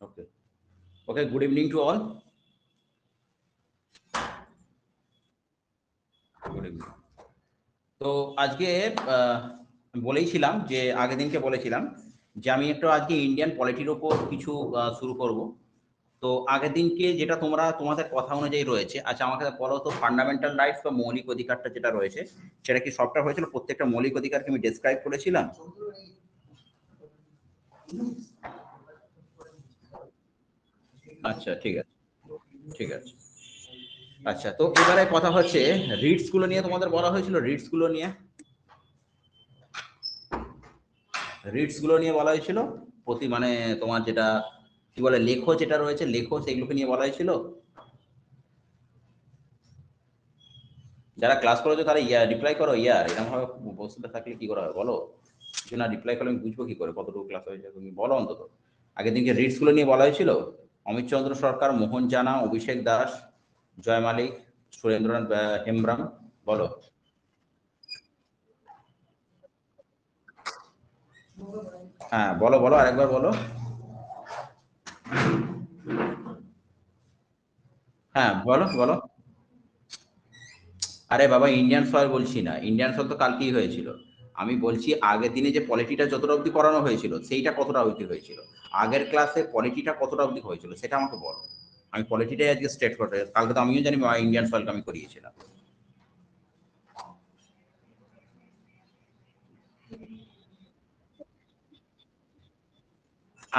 Okay. Okay. Good evening to all. Good evening. তো আজকে বলেইছিলাম যে আগের দিনকে বলেছিলাম যে আমি একটু আজকে ইন্ডিয়ান পলিটির ওপর কিছু শুরু করব। তো আগের দিনকে যেটা তোমাদের কথা অনুযায়ী রয়েছে, আচ্ছা আমাকে বলো তো ফান্ডামেন্টাল রাইটস বা মৌলিক অধিকারটা যেটা রয়েছে সেটা কি সবটা হয়েছিল? প্রত্যেকটা মৌলিক অধিকারকে আমি ডেসক্রাইব করেছিলাম। আচ্ছা ঠিক আছে, ঠিক আছে। আচ্ছা, তো এবারে কথা হচ্ছে রিটস গুলো নিয়ে তোমাদের বলা হয়েছিল, রিটস গুলো নিয়ে বলা হয়েছিল প্রতি মানে তোমার যেটা কি বলে লেখো যেটা রয়েছে লেখো সেগুলোকে নিয়ে বলা হয়েছিল। যারা ক্লাস করেছো তারা রিপ্লাই করো। এরকম ভাবে বসে থাকলে কি করা হবে বলো? যদি না রিপ্লাই করলে আমি বুঝবো কি করে কতটুকু ক্লাস হয়েছে? তুমি বলো অন্তত। আগের দিনকে রিটস গুলো নিয়ে বলা হয়েছিল। অমিত চন্দ্র সরকার, মোহন জানা, অভিষেক দাস, জয় মালিক, সুরেন্দ্রনাথ হেমব্রাম, বলো। হ্যাঁ বলো বলো, আরেকবার বলো। হ্যাঁ বলো বলো। আরে বাবা, ইন্ডিয়ান সয়েল বলছি না, ইন্ডিয়ান সয়েল তো কালকেই হয়েছিল। আমি বলছি আগের দিনে যে পলিটিটা যতটা অবধি পড়ানো হয়েছিল সেইটা কতটা অবধি হয়েছিল। আগের ক্লাসে পলিটিটা কতটা অবধি হয়েছিল সেটা আমাকে বলো। আমি পলিটিটাই আজকে স্ট্রেট করে, কালকে তো আমিও জানি ইন্ডিয়ান সয়েলকে আমি করিয়েছিলাম।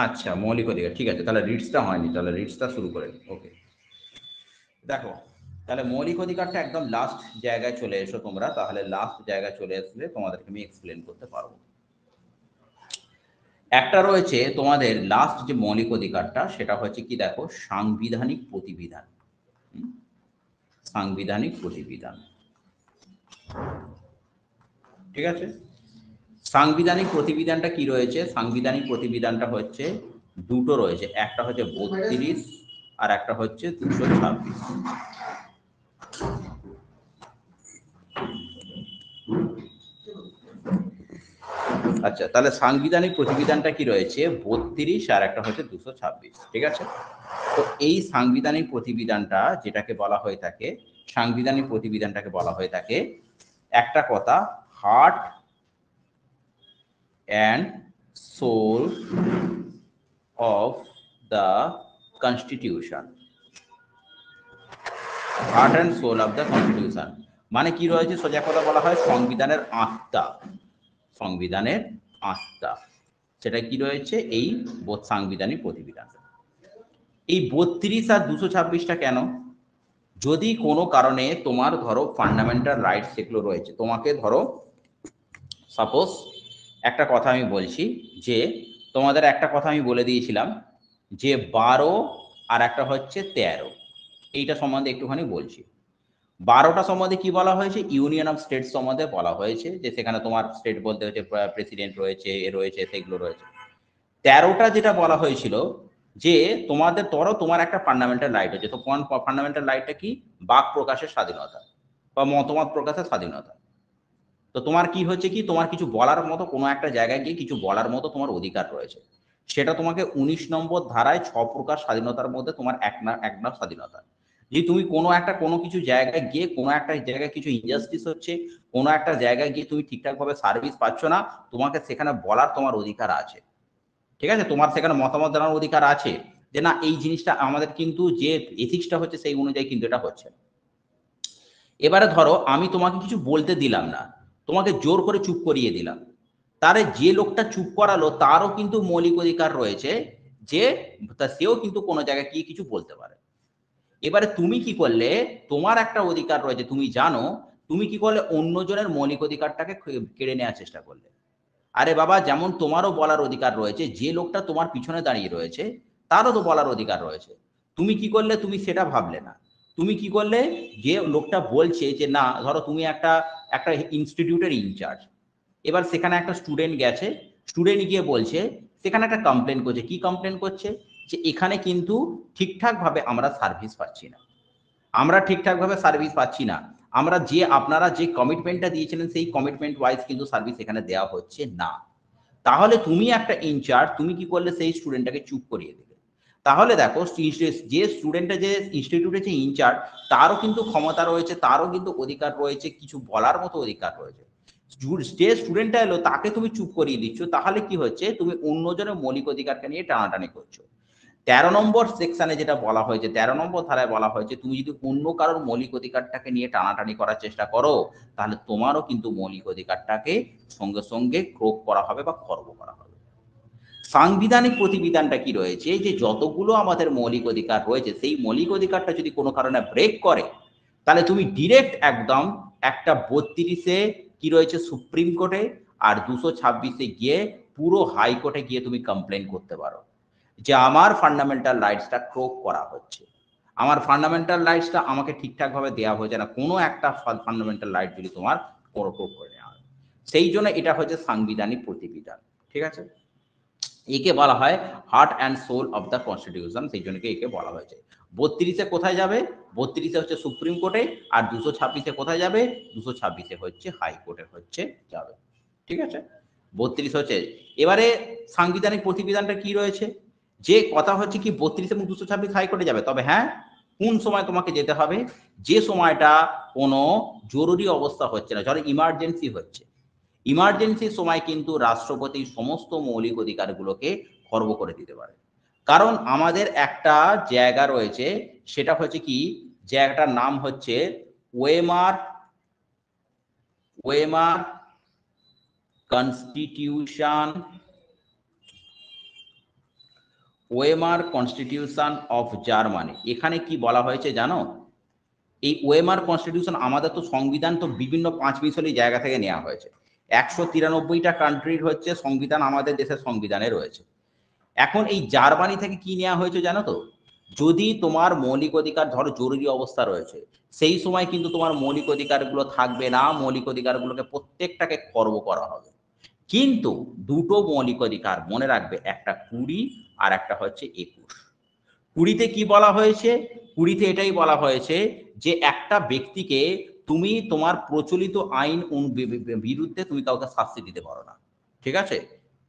আচ্ছা মৌলিক অধিকার, ঠিক আছে, তাহলে রিটসটা হয়নি, তাহলে রিটসটা শুরু করে ওকে। দেখো, তাহলে মৌলিক অধিকারটা একদম লাস্ট জায়গায় চলে এসো তোমরা, তাহলে লাস্ট জায়গায় চলে আসলে তোমাদেরকে আমি এক্সপ্লেন করতে পারবো। একটা রয়েছে তোমাদের লাস্ট যে মৌলিক অধিকারটা, সেটা হচ্ছে কি দেখো, সাংবিধানিক প্রতিবিধান। হুম? সাংবিধানিক প্রতিবিধান, ঠিক আছে। সাংবিধানিক প্রতিবিধানটা কি রয়েছে? সাংবিধানিক প্রতিবিধানটা হচ্ছে দুটো রয়েছে, একটা হচ্ছে 32 আর একটা হচ্ছে 226। আচ্ছা, তাহলে সাংবিধানিক প্রতিবিধানটা কি রয়েছে? 32 আর একটা হচ্ছে 226, ঠিক আছে। তো এই সাংবিধানিক প্রতিবিধানটা যেটাকে বলা হয়ে থাকে, সাংবিধানিক প্রতিবিধানটাকে বলা হয়ে থাকে একটা কথা, heart and soul of the constitution. Heart and soul of the constitution মানে কি রয়েছে? সোজা কথা বলা হয় সংবিধানের আত্মা। সংবিধানের আত্মা সেটা কি রয়েছে? এই সাংবিধানিক প্রতিবিধান। এই 32 আর 226টা কেন? যদি কোনো কারণে তোমার ধরো ফান্ডামেন্টাল রাইটস যেগুলো রয়েছে, তোমাকে ধরো সাপোজ একটা কথা আমি বলছি যে তোমাদের একটা কথা আমি বলে দিয়েছিলাম যে 12 আর একটা হচ্ছে 13, এইটা সম্বন্ধে একটুখানি বলছি। 12টা সম্বন্ধে কি বলা হয়েছে? ইউনিয়ন অফ স্টেটস সম্বন্ধে বলা হয়েছে, যে সেখানে তোমার স্টেট বলতে হচ্ছে প্রেসিডেন্ট রয়েছে, এ রয়েছে, সেগুলো রয়েছে। 13টা যেটা বলা হয়েছিল যে তোমাদের ধরো তোমার একটা ফান্ডামেন্টাল রাইট হচ্ছে, তো কোন ফান্ডামেন্টাল রাইটটা কি? বাক প্রকাশের স্বাধীনতা বা মতামত প্রকাশের স্বাধীনতা। তো তোমার কি হচ্ছে কি, তোমার কিছু বলার মতো কোনো একটা জায়গায় গিয়ে কিছু বলার মতো তোমার অধিকার রয়েছে। সেটা তোমাকে 19 নম্বর ধারায় 6 প্রকার স্বাধীনতার মধ্যে তোমার এক নাম স্বাধীনতা। যে তুমি কোনো কিছু জায়গায় গিয়ে কোনো একটা জায়গায় কিছু ইনজাস্টিস হচ্ছে, কোনো একটা জায়গায় গিয়ে তুমি ঠিকঠাকভাবে সার্ভিস পাচ্ছ না, তোমাকে সেখানে বলার তোমার অধিকার আছে। ঠিক আছে, তোমার সেখানে মতামত জানার অধিকার আছে যে না এই জিনিসটা আমাদের কিন্তু যে এথিক্সটা হচ্ছে সেই অনুযায়ী কিন্তু এটা হচ্ছে। এবারে ধরো আমি তোমাকে কিছু বলতে দিলাম না, তোমাকে জোর করে চুপ করিয়ে দিলাম, তারে যে লোকটা চুপ করালো তারও কিন্তু মৌলিক অধিকার রয়েছে যে সেও কিন্তু কোনো জায়গায় গিয়ে কিছু বলতে পারে। এবারে তুমি কি করলে? তোমার একটা অধিকার রয়েছে, তুমি জানো, তুমি কি করলে? অন্যজনের মৌলিক অধিকারটাকে কেড়ে নেওয়ার চেষ্টা করলে। আরে বাবা, যেমন তোমারও বলার অধিকার রয়েছে, যে লোকটা তোমার পিছনে দাঁড়িয়ে রয়েছে তারও তো বলার অধিকার রয়েছে। তুমি কি করলে? তুমি সেটা ভাবলে না। তুমি কি করলে? যে লোকটা বলছে যে না, ধরো তুমি একটা একটা ইনস্টিটিউটের ইনচার্জ, এবার সেখানে একটা স্টুডেন্ট গেছে, স্টুডেন্ট গিয়ে বলছে, সেখানে একটা কমপ্লেন করছে। কি কমপ্লেন করছে? যে এখানে কিন্তু ঠিকঠাকভাবে আমরা সার্ভিস পাচ্ছি না, আমরা ঠিকঠাকভাবে সার্ভিস পাচ্ছি না, আমরা যে আপনারা যে কমিটমেন্টটা দিয়েছিলেন সেই কমিটমেন্ট ওয়াইজ কিন্তু সার্ভিস এখানে দেওয়া হচ্ছে না। তাহলে তুমি একটা ইনচার্জ, তুমি কি করলে? সেই স্টুডেন্টটাকে চুপ করিয়ে দিলে। তাহলে দেখো যে স্টুডেন্টের যে ইনস্টিটিউটের যে ইনচার্জ তারও কিন্তু ক্ষমতা রয়েছে, তারও কিন্তু অধিকার রয়েছে, কিছু বলার মতো অধিকার রয়েছে। যে স্টুডেন্টটা এলো তাকে তুমি চুপ করিয়ে দিচ্ছ, তাহলে কি হচ্ছে, তুমি অন্যজনের মৌলিক অধিকারকে নিয়ে টানাটানি করছো। 13 নম্বর সেকশনে যেটা বলা হয়েছে, 13 নম্বর ধারায় বলা হয়েছে, তুমি যদি অন্য কারোর মৌলিক অধিকারটাকে নিয়ে টানাটানি করার চেষ্টা করো, তাহলে তোমারও কিন্তু মৌলিক অধিকারটাকে সঙ্গে সঙ্গে ক্রোপ করা হবে বা খর্ব করা হবে। সাংবিধানিক প্রতিবিধানটা কি রয়েছে, যে যতগুলো আমাদের মৌলিক অধিকার রয়েছে সেই মৌলিক অধিকারটা যদি কোনো কারণে ব্রেক করে, তাহলে তুমি ডিরেক্ট একদম একটা 32-এ কি রয়েছে সুপ্রিম কোর্টে, আর 226-এ গিয়ে পুরো হাইকোর্টে গিয়ে তুমি কমপ্লেন করতে পারো যে আমার ফান্ডামেন্টাল রাইটসটা ক্রোপ করা হচ্ছে, আমার ফান্ডামেন্টাল রাইটসটা আমাকে ঠিকঠাকভাবে দেওয়া হয়েছে না, কোনো একটা ফান্ডামেন্টাল রাইট যদি তোমার ক্রোপ করে নেওয়া হয়। সেই জন্য এটা হচ্ছে সাংবিধানিক প্রতিবিধান। ঠিক আছে, একে বলা হয় heart and soul of the constitution, সেই জন্য একে বলা হয়েছে। 32-এ কোথায় যাবে, 32-এ হচ্ছে সুপ্রিম কোর্টে, আর 226-এ কোথায় যাবে, 226-এ হচ্ছে হাইকোর্টে হচ্ছে যাবে। ঠিক আছে, 32 হচ্ছে। এবারে সাংবিধানিক প্রতিবিধানটা কি রয়েছে, যে কথা হচ্ছে কি 32 এবং 226 হাইকোর্টে যাবে, তবে হ্যাঁ কোন সময় তোমাকে যেতে হবে, যে সময়টা কোনো জরুরি অবস্থা হচ্ছে না, ধরো ইমার্জেন্সি হচ্ছে, ইমার্জেন্সির সময় কিন্তু রাষ্ট্রপতি সমস্ত মৌলিক অধিকারগুলোকে খর্ব করে দিতে পারে। কারণ আমাদের একটা জায়গা রয়েছে, সেটা হচ্ছে কি, জায়গাটার নাম হচ্ছে ওয়েমার কনস্টিটিউশন, ওয়েমার কনস্টিটিউশন অফ জার্মানি। এখানে কি বলা হয়েছে জানো, এই ওয়েমার কনস্টিটিউশন, আমাদের তো সংবিধান তো বিভিন্ন 5 মিশালি জায়গা থেকে নেওয়া হয়েছে, 193টা কান্ট্রির হচ্ছে সংবিধান আমাদের দেশের সংবিধানে রয়েছে। এখন এই জার্মানি থেকে কি নেওয়া হয়েছে জানো তো, যদি তোমার মৌলিক অধিকার, ধরো জরুরি অবস্থা রয়েছে, সেই সময় কিন্তু তোমার মৌলিক অধিকারগুলো থাকবে না, মৌলিক অধিকারগুলোকে প্রত্যেকটাকে খর্ব করা হবে। কিন্তু দুটো মৌলিক অধিকার মনে রাখবে, একটা 20 আর একটা হচ্ছে 21। 20-তে কি বলা হয়েছে, 20-তে এটাই বলা হয়েছে যে একটা ব্যক্তিকে তুমি তোমার প্রচলিত আইন বিরুদ্ধে তুমি কাউকে শাস্তি দিতে পারো না। ঠিক আছে,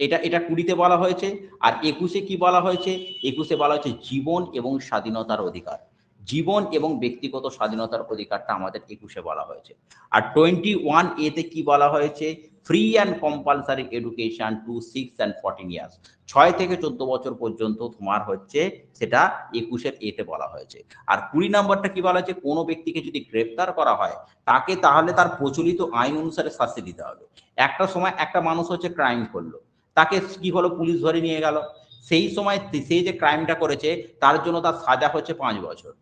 এটা এটা 20-তে বলা হয়েছে। আর 21-এ কি বলা হয়েছে, 21-এ বলা হয়েছে জীবন এবং স্বাধীনতার অধিকার, জীবন এবং ব্যক্তিগত স্বাধীনতার অধিকারটা আমাদের 21-এ বলা হয়েছে। আর 21A-তে কি বলা হয়েছে, free and compulsory education to 6 and 14 years, 6 থেকে 14 বছর পর্যন্ত তোমার হচ্ছে সেটা 21-এর এতে বলা হয়েছে। আর 20 নম্বরটা কি বলা হয়েছে, কোনো ব্যক্তিকে যদি গ্রেফতার করা হয় তাকে তাহলে তার প্রচলিত আইন অনুসারে শাস্তি দিতে হবে। একটা সময় একটা মানুষ হচ্ছে ক্রাইম করলো, তাকে কি হলো, পুলিশ ধরে নিয়ে গেল, সেই সময় সেই যে ক্রাইমটা করেছে তার জন্য তার সাজা হচ্ছে 5 বছর।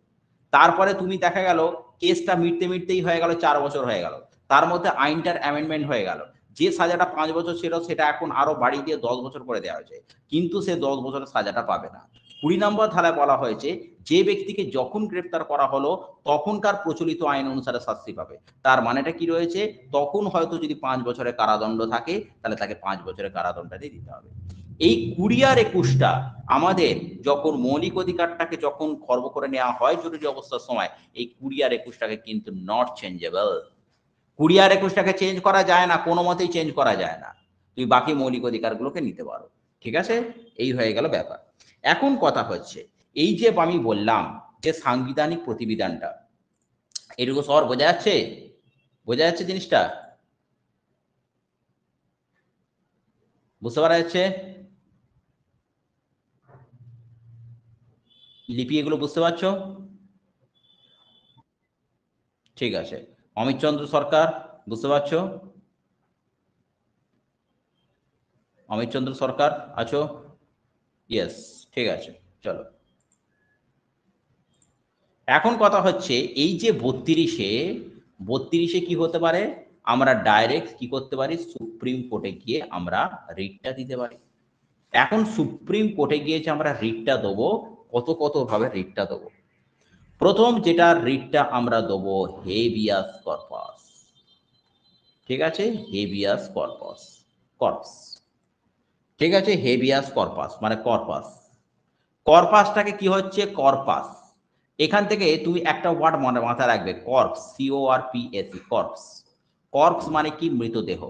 তারপরে তুমি দেখা গেল কেসটা মিটতেই হয়ে গেল 4 বছর হয়ে গেল, তার মধ্যে আইনটার অ্যামেন্ডমেন্ট হয়ে গেল, যে সাজাটা 5 বছর ছিল সেটা এখন আরো বাড়িয়ে দিয়ে 10 বছর করে দেওয়া হয়েছে, কিন্তু সে 10 বছরের সাজাটা পাবে না। 20 নম্বর ধারায় বলা হয়েছে যে ব্যক্তিকে যখন গ্রেফতার করা হলো তখনকার প্রচলিত আইন অনুসারে শাস্তি পাবে। তার মানেটা কি রয়েছে, তখন হয়তো যদি 5 বছরের কারাদণ্ড থাকে তাহলে তাকে 5 বছরের কারাদণ্ডটাই দিতে হবে। এই 20 আর 21টা আমাদের যখন মৌলিক অধিকারটাকে যখন খর্ব করে নেওয়া হয় জরুরি অবস্থার সময়, এই 20 আর 21টাকে কিন্তু নট চেঞ্জেবল। 20 আর 21টাকে চেঞ্জ করা যায় না, কোনো মতেই চেঞ্জ করা যায় না, তুই বাকি মৌলিক অধিকারগুলোকে নিতে পারো। ঠিক আছে, এই হয়ে গেল ব্যাপার। এখন কথা হচ্ছে, এই যে আমি বললাম যে সাংবিধানিক প্রতিবিধানটা, এটুকু সবার বোঝা যাচ্ছে, বোঝা যাচ্ছে জিনিসটা, বুঝতে পারা যাচ্ছে? লিপি এগুলো বুঝতে পারছো? ঠিক আছে, অমিত চন্দ্র সরকার বুঝতে পারছো? অমিত চন্দ্র সরকার আছো? ইয়েস, ঠিক আছে, চলো। এখন কথা হচ্ছে এই যে 32-এ কি হতে পারে, আমরা ডাইরেক্ট কি করতে পারি, সুপ্রিম কোর্টে গিয়ে আমরা রিটটা দিতে পারি। এখন সুপ্রিম কোর্টে গিয়ে যে আমরা রিটটা দেবো, কত ভাবে রিটটা দেবো। প্রথম যেটা রিটটা আমরা দেবো, হেভিয়াস কর্পাস। ঠিক আছে, হেভিয়াস কর্পাস, কর্পস। ঠিক আছে, হেভিয়াস কর্পাস মানে কর্পাস। কর্পাসটাকে কি হচ্ছে, কর্পাস, এখান থেকে তুমি একটা ওয়ার্ড মাথায় রাখবে, কর্পস, CORPS, কর্পস। কর্পস মানে কি, মৃতদেহ।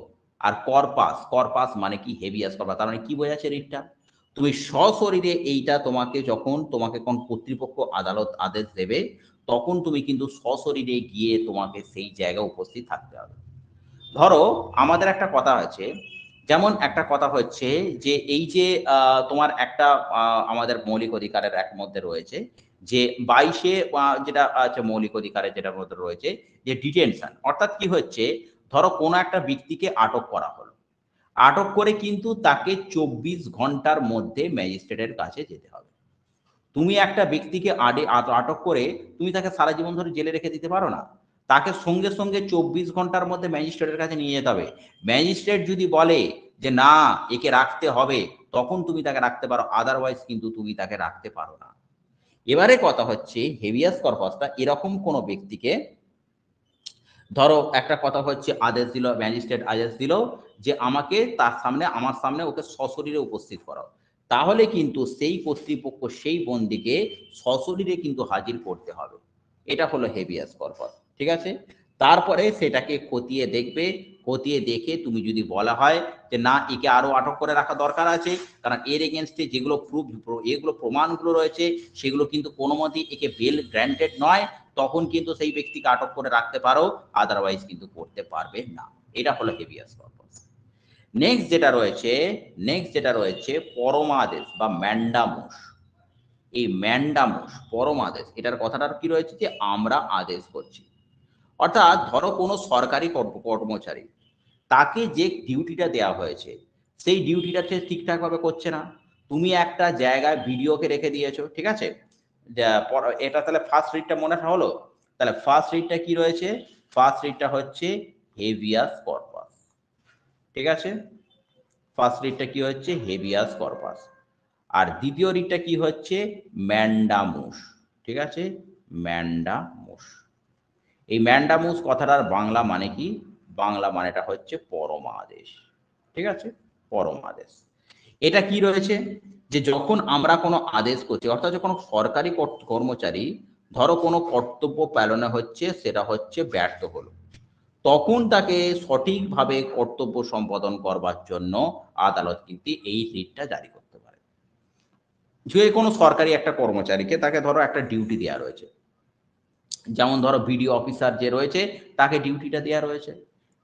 আর কর্পাস, কর্পাস মানে কি, হেভিয়াস কর্পাস। তার মানে কি বোঝাচ্ছে রিটটা, তুমি সশরীরে এইটা তোমাকে যখন তোমাকে কোন কর্তৃপক্ষ আদালত আদেশ দেবে, তখন তুমি কিন্তু সশরীরে গিয়ে তোমাকে সেই জায়গায় উপস্থিত থাকতে হবে। ধরো আমাদের একটা কথা আছে, যেমন একটা কথা হচ্ছে যে এই যে তোমার একটা আমাদের মৌলিক অধিকারের এক মধ্যে রয়েছে যে 22-এ যেটা আছে মৌলিক অধিকারের যেটার মধ্যে রয়েছে যে ডিটেনশন, অর্থাৎ কি হচ্ছে, ধরো কোনো একটা ব্যক্তিকে আটক করা হলো, আটক করে কিন্তু তাকে 24 ঘন্টার মধ্যে ম্যাজিস্ট্রেটের কাছে যেতে হবে। তুমি একটা ব্যক্তিকে আটক করে তুমি তাকে সারা জীবন ধরে জেলে রেখে দিতে পারো না। তাকে সঙ্গে সঙ্গে 24 ঘন্টার মধ্যে ম্যাজিস্ট্রেটের কাছে নিয়ে যেতে হবে। ম্যাজিস্ট্রেট যদি বলে যে না একে রাখতে হবে, তখন তুমি তাকে রাখতে পারো, আদারওয়াইজ কিন্তু তুমি তাকে রাখতে পারো না। এবারে কথা হচ্ছে হেভিয়াস কর্পাসটা এরকম কোনো ব্যক্তিকে, ধরো একটা কথা হচ্ছে আদেশ দিল, ম্যাজিস্ট্রেট আদেশ দিল যে আমাকে তার সামনে, আমার সামনে ওকে সশরীরে উপস্থিত করাও, তাহলে কিন্তু সেই কর্তৃপক্ষ সেই বন্দীকে সশরীরে কিন্তু হাজির করতে হবে। এটা হলো হেভিয়াস কর্পাস, ঠিক আছে। তারপরে সেটাকে খতিয়ে দেখবে, খতিয়ে দেখে তুমি যদি বলা হয় যে না একে আরো আটক করে রাখা দরকার আছে, কারণ এর এগেনস্টে যেগুলো এগুলো প্রমাণগুলো রয়েছে সেগুলো কিন্তু কোনো মতেই একে বেল গ্র্যান্টেড নয়, তখন কিন্তু সেই ব্যক্তিকে আটক করে রাখতে পারো, আদারওয়াইজ কিন্তু করতে পারবে না। এটা হলো হেভিয়াস কর্পাস। নেক্সট যেটা রয়েছে পরমাদেশ বা ম্যান্ডামুস। এই ম্যান্ডামুস পরমাদেশ, এটার কথাটা কি রয়েছে যে আমরা আদেশ করছি, অর্থাৎ ধরো কোনো সরকারি কর্মচারী, তাকে যে ডিউটিটা দেওয়া হয়েছে সেই ডিউটিটা সে ঠিকঠাক ভাবে করছে না, তুমি একটা জায়গায় ভিডিওকে রেখে দিয়েছো, ঠিক আছে। এটা তাহলে ফার্স্ট রিডটা মনে হলো, তাহলে ফার্স্ট রিডটা কি রয়েছে, ফার্স্ট রিডটা হচ্ছে হেভিয়াস কর্পাস, ঠিক আছে। ফার্স্ট রিডটা কি হচ্ছে হেভিয়াস কর্পাস, আর দ্বিতীয় রিডটা কি হচ্ছে ম্যান্ডামুস, ঠিক আছে, ম্যান্ডামুস। এই ম্যান্ডামুস কথাটার বাংলা মানে কি, বাংলা মানেটা হচ্ছে পরমাদেশ, ঠিক আছে, পরমাদেশ। এটা কি রয়েছে যে যখন আমরা কোনো আদেশ করছি, অর্থাৎ যখন সরকারি কর্মচারী ধরো কোনো কর্তব্য পালনে হচ্ছে সেটা হচ্ছে ব্যর্থ হলো, তখন তাকে সঠিকভাবে কর্তব্য সম্পাদন করবার জন্য আদালত কিন্তু এই রিটটা জারি করতে পারে। যে কোনো সরকারি একটা কর্মচারীকে তাকে ধরো একটা ডিউটি দেওয়া রয়েছে, যেমন ধরো বিডিও অফিসার যে রয়েছে তাকে ডিউটিটা দেওয়া রয়েছে,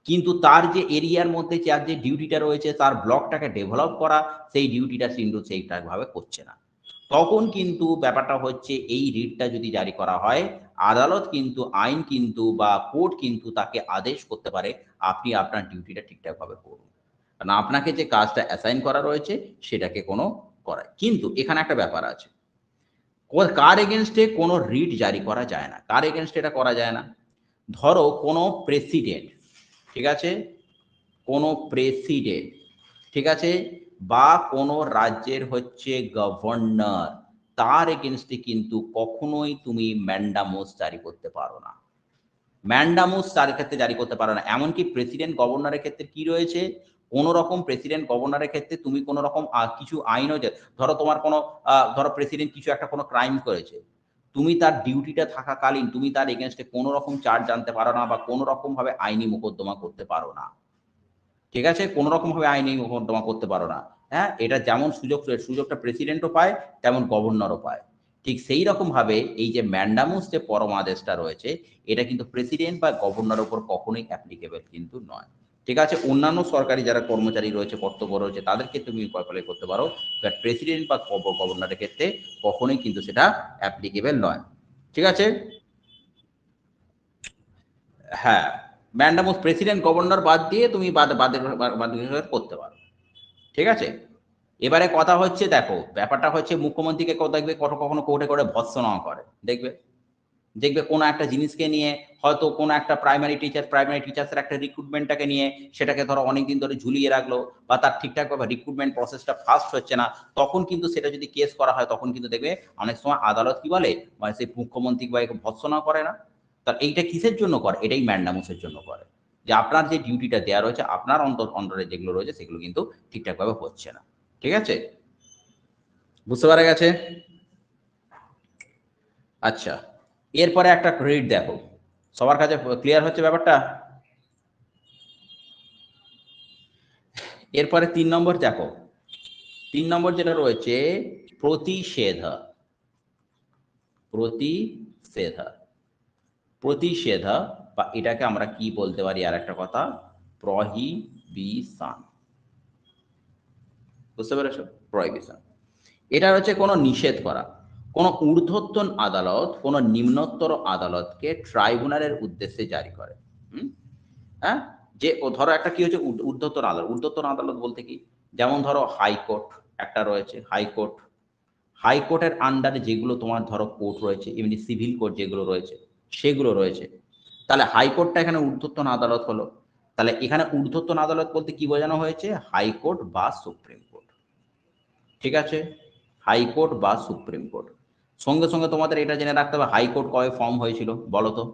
কিন্তু তার যে এরিয়ার মধ্যে যার যে ডিউটিটা রয়েছে তার ব্লকটাকে ডেভেলপ করা, সেই ডিউটিটা কিন্তু সেইভাবে করছে না, তখন কিন্তু ব্যাপারটা হচ্ছে এই রিটটা যদি জারি করা হয়, আদালত কিন্তু আইন কিন্তু বা কোর্ট কিন্তু তাকে আদেশ করতে পারে আপনি আপনার ডিউটিটা ঠিকঠাকভাবে করুন, কারণ আপনাকে যে কাজটা অ্যাসাইন করা রয়েছে সেটাকে কোনো করায়। কিন্তু এখানে একটা ব্যাপার আছে, কার এগেনস্টে কোনো রিট জারি করা যায় না, কার এগেনস্টে এটা করা যায় না, ধরো কোনো প্রেসিডেন্ট, ঠিক আছে, কোনো প্রেসিডেন্ট, ঠিক আছে, বা কোনো রাজ্যের হচ্ছে গভর্নর, তার এগেনস্টে কিন্তু কখনোই তুমি ম্যান্ডামোস জারি করতে পারো না। ম্যান্ডামুস তার ক্ষেত্রে জারি করতে পারো না। এমনকি প্রেসিডেন্ট গভর্নরের ক্ষেত্রে কি রয়েছে, কোন রকম প্রেসিডেন্ট গভর্নরের ক্ষেত্রে তুমি কোন রকম কিছু আইনও, ধরো তোমার কোনো ধরো প্রেসিডেন্ট কিছু একটা কোনো ক্রাইম করেছে, তুমি তার ডিউটিটা থাকাকালীন তুমি তার এগেনস্টে কোনো রকম চার্জ আনতে পারো না বা কোনো রকম ভাবে আইনি মোকদ্দমা করতে পারো না, ঠিক আছে, কোনো রকম ভাবে আইনি মোকদ্দমা করতে পারো না। হ্যাঁ, এটা যেমন সুযোগটা প্রেসিডেন্টও পায় তেমন গভর্নরও পায়। ঠিক সেই রকম ভাবে এই যে ম্যান্ডামুস যে পরমাদেশটা রয়েছে, এটা কিন্তু প্রেসিডেন্ট বা গভর্নরের উপর কখনোই অ্যাপ্লিকেবল কিন্তু নয়, ঠিক আছে। অন্যান্য সরকারি যারা কর্মচারী রয়েছে, কর্তব্য রয়েছে, তাদেরকে তুমি অ্যাপ্লাই করতে পারো, বাট প্রেসিডেন্ট বা গভর্নরের ক্ষেত্রে কখনোই কিন্তু সেটা অ্যাপ্লিকেবল নয়, ঠিক আছে। হ্যাঁ, ম্যান্ডামুস প্রেসিডেন্ট গভর্নর বাদ দিয়ে তুমি বাদ করতে পারো, ঠিক আছে। এবারে কথা হচ্ছে, দেখো ব্যাপারটা হচ্ছে মুখ্যমন্ত্রীকে দেখবে কখনো কোর্টে করে ভৎসনা করে, দেখবে দেখবে কোনো একটা জিনিসকে নিয়ে, হয়তো কোনো একটা প্রাইমারি টিচার্সের একটা রিক্রুটমেন্টটাকে নিয়ে সেটাকে ধরো অনেকদিন ধরে ঝুলিয়ে রাখলো, বা তার ঠিকঠাকভাবে রিক্রুটমেন্ট প্রসেসটা ফাস্ট হচ্ছে না, তখন কিন্তু সেটা যদি কেস করা হয় তখন কিন্তু দেখবে অনেক সময় আদালত কি বলে, মানে সেই মুখ্যমন্ত্রী বা ভৎসনা করে না। তার এইটা কিসের জন্য করে, এটাই ম্যান্ডামুসের জন্য করে, যে আপনার যে ডিউটিটা দেওয়া রয়েছে আপনার অন্তরে যেগুলো রয়েছে সেগুলো কিন্তু ঠিকঠাকভাবে হচ্ছে না, ঠিক আছে, বুঝতে পারা গেছে। আচ্ছা, এরপরে একটা রিড দেখো, সবার কাছে ক্লিয়ার হচ্ছে ব্যাপারটা। এরপরে 3 নম্বর দেখো, 3 নম্বর যেটা রয়েছে প্রতিষেধ। প্রতিষেধ প্রতিষেধ বা এটাকে আমরা কি বলতে পারি আর একটা কথা, প্রহিবিশন। বুঝতে পেরেছ? প্রহিবিশন এটা হচ্ছে কোনো নিষেধ করা। কোনো ঊর্ধ্বতন আদালত কোনো নিম্নতর আদালতকে ট্রাইব্যুনালের উদ্দেশ্যে জারি করে। হ্যাঁ, যে ও ধরো একটা কি হচ্ছে ঊর্ধ্বতন আদালত। ঊর্ধ্বতন আদালত বলতে কি, যেমন ধরো হাইকোর্ট একটা রয়েছে, হাইকোর্ট। হাইকোর্টের আন্ডারে যেগুলো তোমার ধরো কোর্ট রয়েছে, এমনি সিভিল কোর্ট যেগুলো রয়েছে সেগুলো রয়েছে। তাহলে হাইকোর্টটা এখানে ঊর্ধ্বতন আদালত হলো। তাহলে এখানে ঊর্ধ্বতন আদালত বলতে কি বোঝানো হয়েছে? হাইকোর্ট বা সুপ্রিম কোর্ট। ঠিক আছে, হাইকোর্ট বা সুপ্রিম কোর্ট। সঙ্গে সঙ্গে তোমাদের এটা জেনে রাখতে হবে হাইকোর্ট কবে ফর্ম হয়েছিল বলো তো?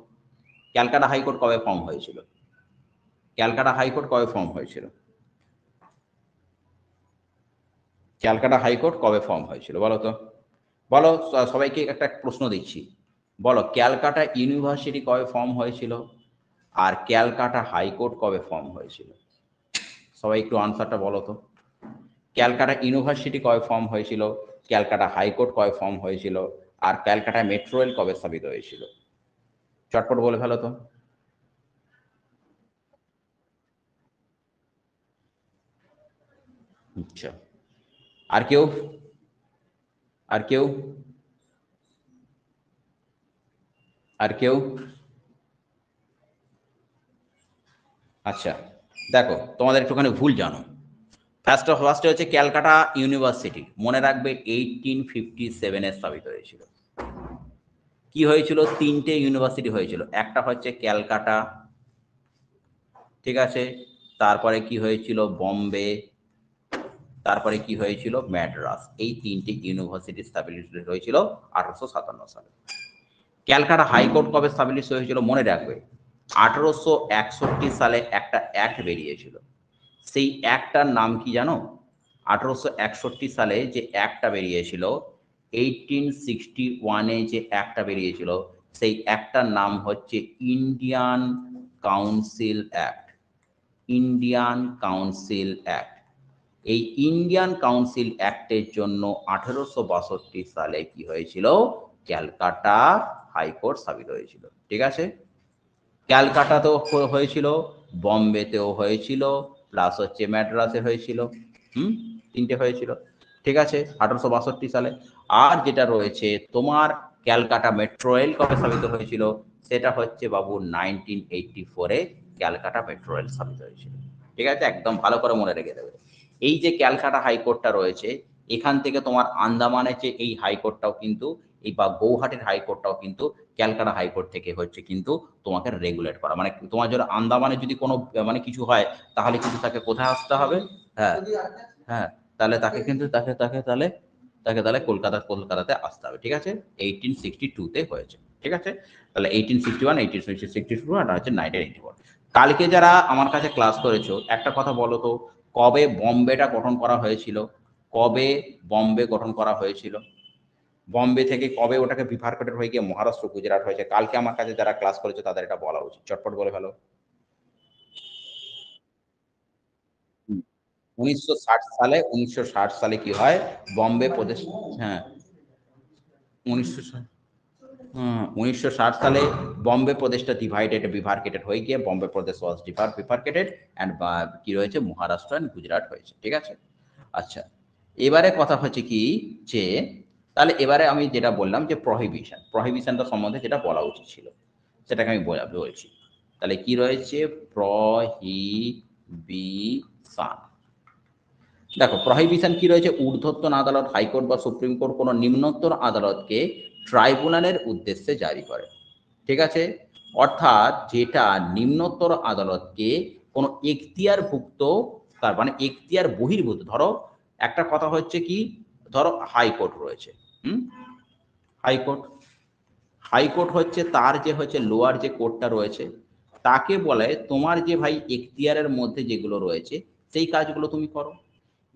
ক্যালকাটা হাইকোর্ট কবে ফর্ম হয়েছিল? ক্যালকাটা হাইকোর্ট কবে ফর্ম হয়েছিল? ক্যালকাটা হাইকোর্ট কবে ফর্ম হয়েছিল বলো তো? বলো, সবাইকে একটা প্রশ্ন দিচ্ছি, বলো ক্যালকাটা ইউনিভার্সিটি কবে ফর্ম হয়েছিল আর ক্যালকাটা হাইকোর্ট কবে ফর্ম হয়েছিল? সবাই একটু আনসারটা বলো তো। ক্যালকাটা ইউনিভার্সিটি কবে ফর্ম হয়েছিল, ক্যালকাটা হাইকোর্ট কবে ফর্ম হয়েছিল, আর ক্যালকাটা মেট্রো রেল কবে স্থাপিত হয়েছিল? চটপট বলে ফেলো তো। আচ্ছা, আর কেউ? আর কেউ? আর কেউ? আচ্ছা, দেখো তোমাদের একটুখানি ভুল জানো। ফার্স্টে হচ্ছে ক্যালকাটা ইউনিভার্সিটি, মনে রাখবে 1857 স্থাপিত হয়েছিল। কি হয়েছিল? 3টে ইউনিভার্সিটি হয়েছিল, একটা হচ্ছে ক্যালকাটা, ঠিক আছে, তারপরে কি হয়েছিল বম্বে, তারপরে কি হয়েছিল ম্যাড্রাস। এই 3টে ইউনিভার্সিটি স্টাবলিশ হয়েছিল 1857 সালে। ক্যালকাটা হাইকোর্ট কবে স্টাবলিশ হয়েছিল মনে রাখবে 1861 সালে একটা অ্যাক্ট বেরিয়েছিল। সেই অ্যাক্টটার নাম কি জানো? 1861 সালে যে অ্যাক্টটা বেরিয়েছিল, 1861 যে অ্যাক্টটা বেরিয়েছিল, সেই অ্যাক্টটার নাম হচ্ছে Indian council act. Indian council act. এই ইন্ডিয়ান কাউন্সিল অ্যাক্টের জন্য 1862 সালে কি হয়েছিল? ক্যালকাটা হাইকোর্ট স্থাপিত হয়েছিল। ঠিক আছে, ক্যালকাটাতেও হয়েছিল, বম্বেতেও হয়েছিল, প্লাস হচ্ছে ম্যাড্রাসে হয়েছিল। 3টে হয়েছিল। ঠিক আছে, 1862 সালে। আর যেটা রয়েছে তোমার ক্যালকাটা মেট্রো রেল কবে স্থাপিত হয়েছিল? সেটা হচ্ছে বাবু 1984-এ ক্যালকাটা মেট্রো রেল স্থাপিত হয়েছিল। ঠিক আছে, একদম ভালো করে মনে রেখে দেবে। এই যে ক্যালকাটা হাইকোর্টটা রয়েছে, এখান থেকে তোমার আন্দামানের যে এই হাইকোর্টটাও কিন্তু, এই বা গৌহাটির হাইকোর্টটাও কিন্তু ক্যালকাটা হাইকোর্ট থেকে হচ্ছে কিন্তু তোমাকে রেগুলেট করা। মানে তোমার যদি আন্দামানে যদি কোনো মানে কিছু হয়, তাহলে কিন্তু তাকে কোথায় আসতে হবে? হ্যাঁ, হ্যাঁ, তাহলে তাকে কিন্তু তাহলে কলকাতাতে আসতে হবে। ঠিক আছে, 1862-তে হয়েছে। ঠিক আছে, তাহলে 1861, 1862 আর হচ্ছে 1981। কালকে যারা আমার কাছে ক্লাস করেছো, একটা কথা বলো তো, কবে বম্বেটা গঠন করা হয়েছিল? কবে বম্বে গঠন করা হয়েছিল? বম্বে থেকে কবে ওটাকে বিফার্কেটেড হয়ে গিয়ে মহারাষ্ট্র গুজরাট হয়েছে? কালকে আমার কাছে যারা ক্লাস করেছে তাদের এটা বলা উচিত, চটপট বলে ফেলো। 1960 সালে, 1960 সালে কি হয়? বম্বে প্রদেশ, হ্যাঁ, 1960, 1960 সালে বম্বে প্রদেশটা বিফার্কেটেড হয়ে গিয়ে বম্বে প্রদেশ ওয়াজ বিফার্কেটেড অ্যান্ড কি রয়েছে মহারাষ্ট্র অ্যান্ড গুজরাট হয়েছে। ঠিক আছে, আচ্ছা, এবারে কথা হচ্ছে কি যে, তাহলে এবারে আমি যেটা বললাম যে প্রহিবিশনটা সম্বন্ধে যেটা বলা উচিত ছিল সেটাকে আমি বলছি। তাহলে কি রয়েছে? প্রহিবিশন। দেখো প্রহিবিশন কি রয়েছে? ঊর্ধ্বতন আদালত, হাইকোর্ট বা সুপ্রিম কোর্ট কোনো নিম্নতর আদালতকে ট্রাইব্যুনালের উদ্দেশ্যে জারি করে। ঠিক আছে, অর্থাৎ যেটা নিম্নতর আদালতকে কোনো এখতিয়ারভুক্ত, তার মানে এখতিয়ার বহির্ভূত। ধরো একটা কথা হচ্ছে কি, ধরো হাইকোর্ট রয়েছে, হাইকোর্ট, হাইকোর্ট হচ্ছে তার যে হচ্ছে লোয়ার যে কোর্টটা রয়েছে, তাকে বলে তোমার যে ভাই এখতিয়ারের মধ্যে যেগুলো রয়েছে সেই কাজগুলো তুমি করো,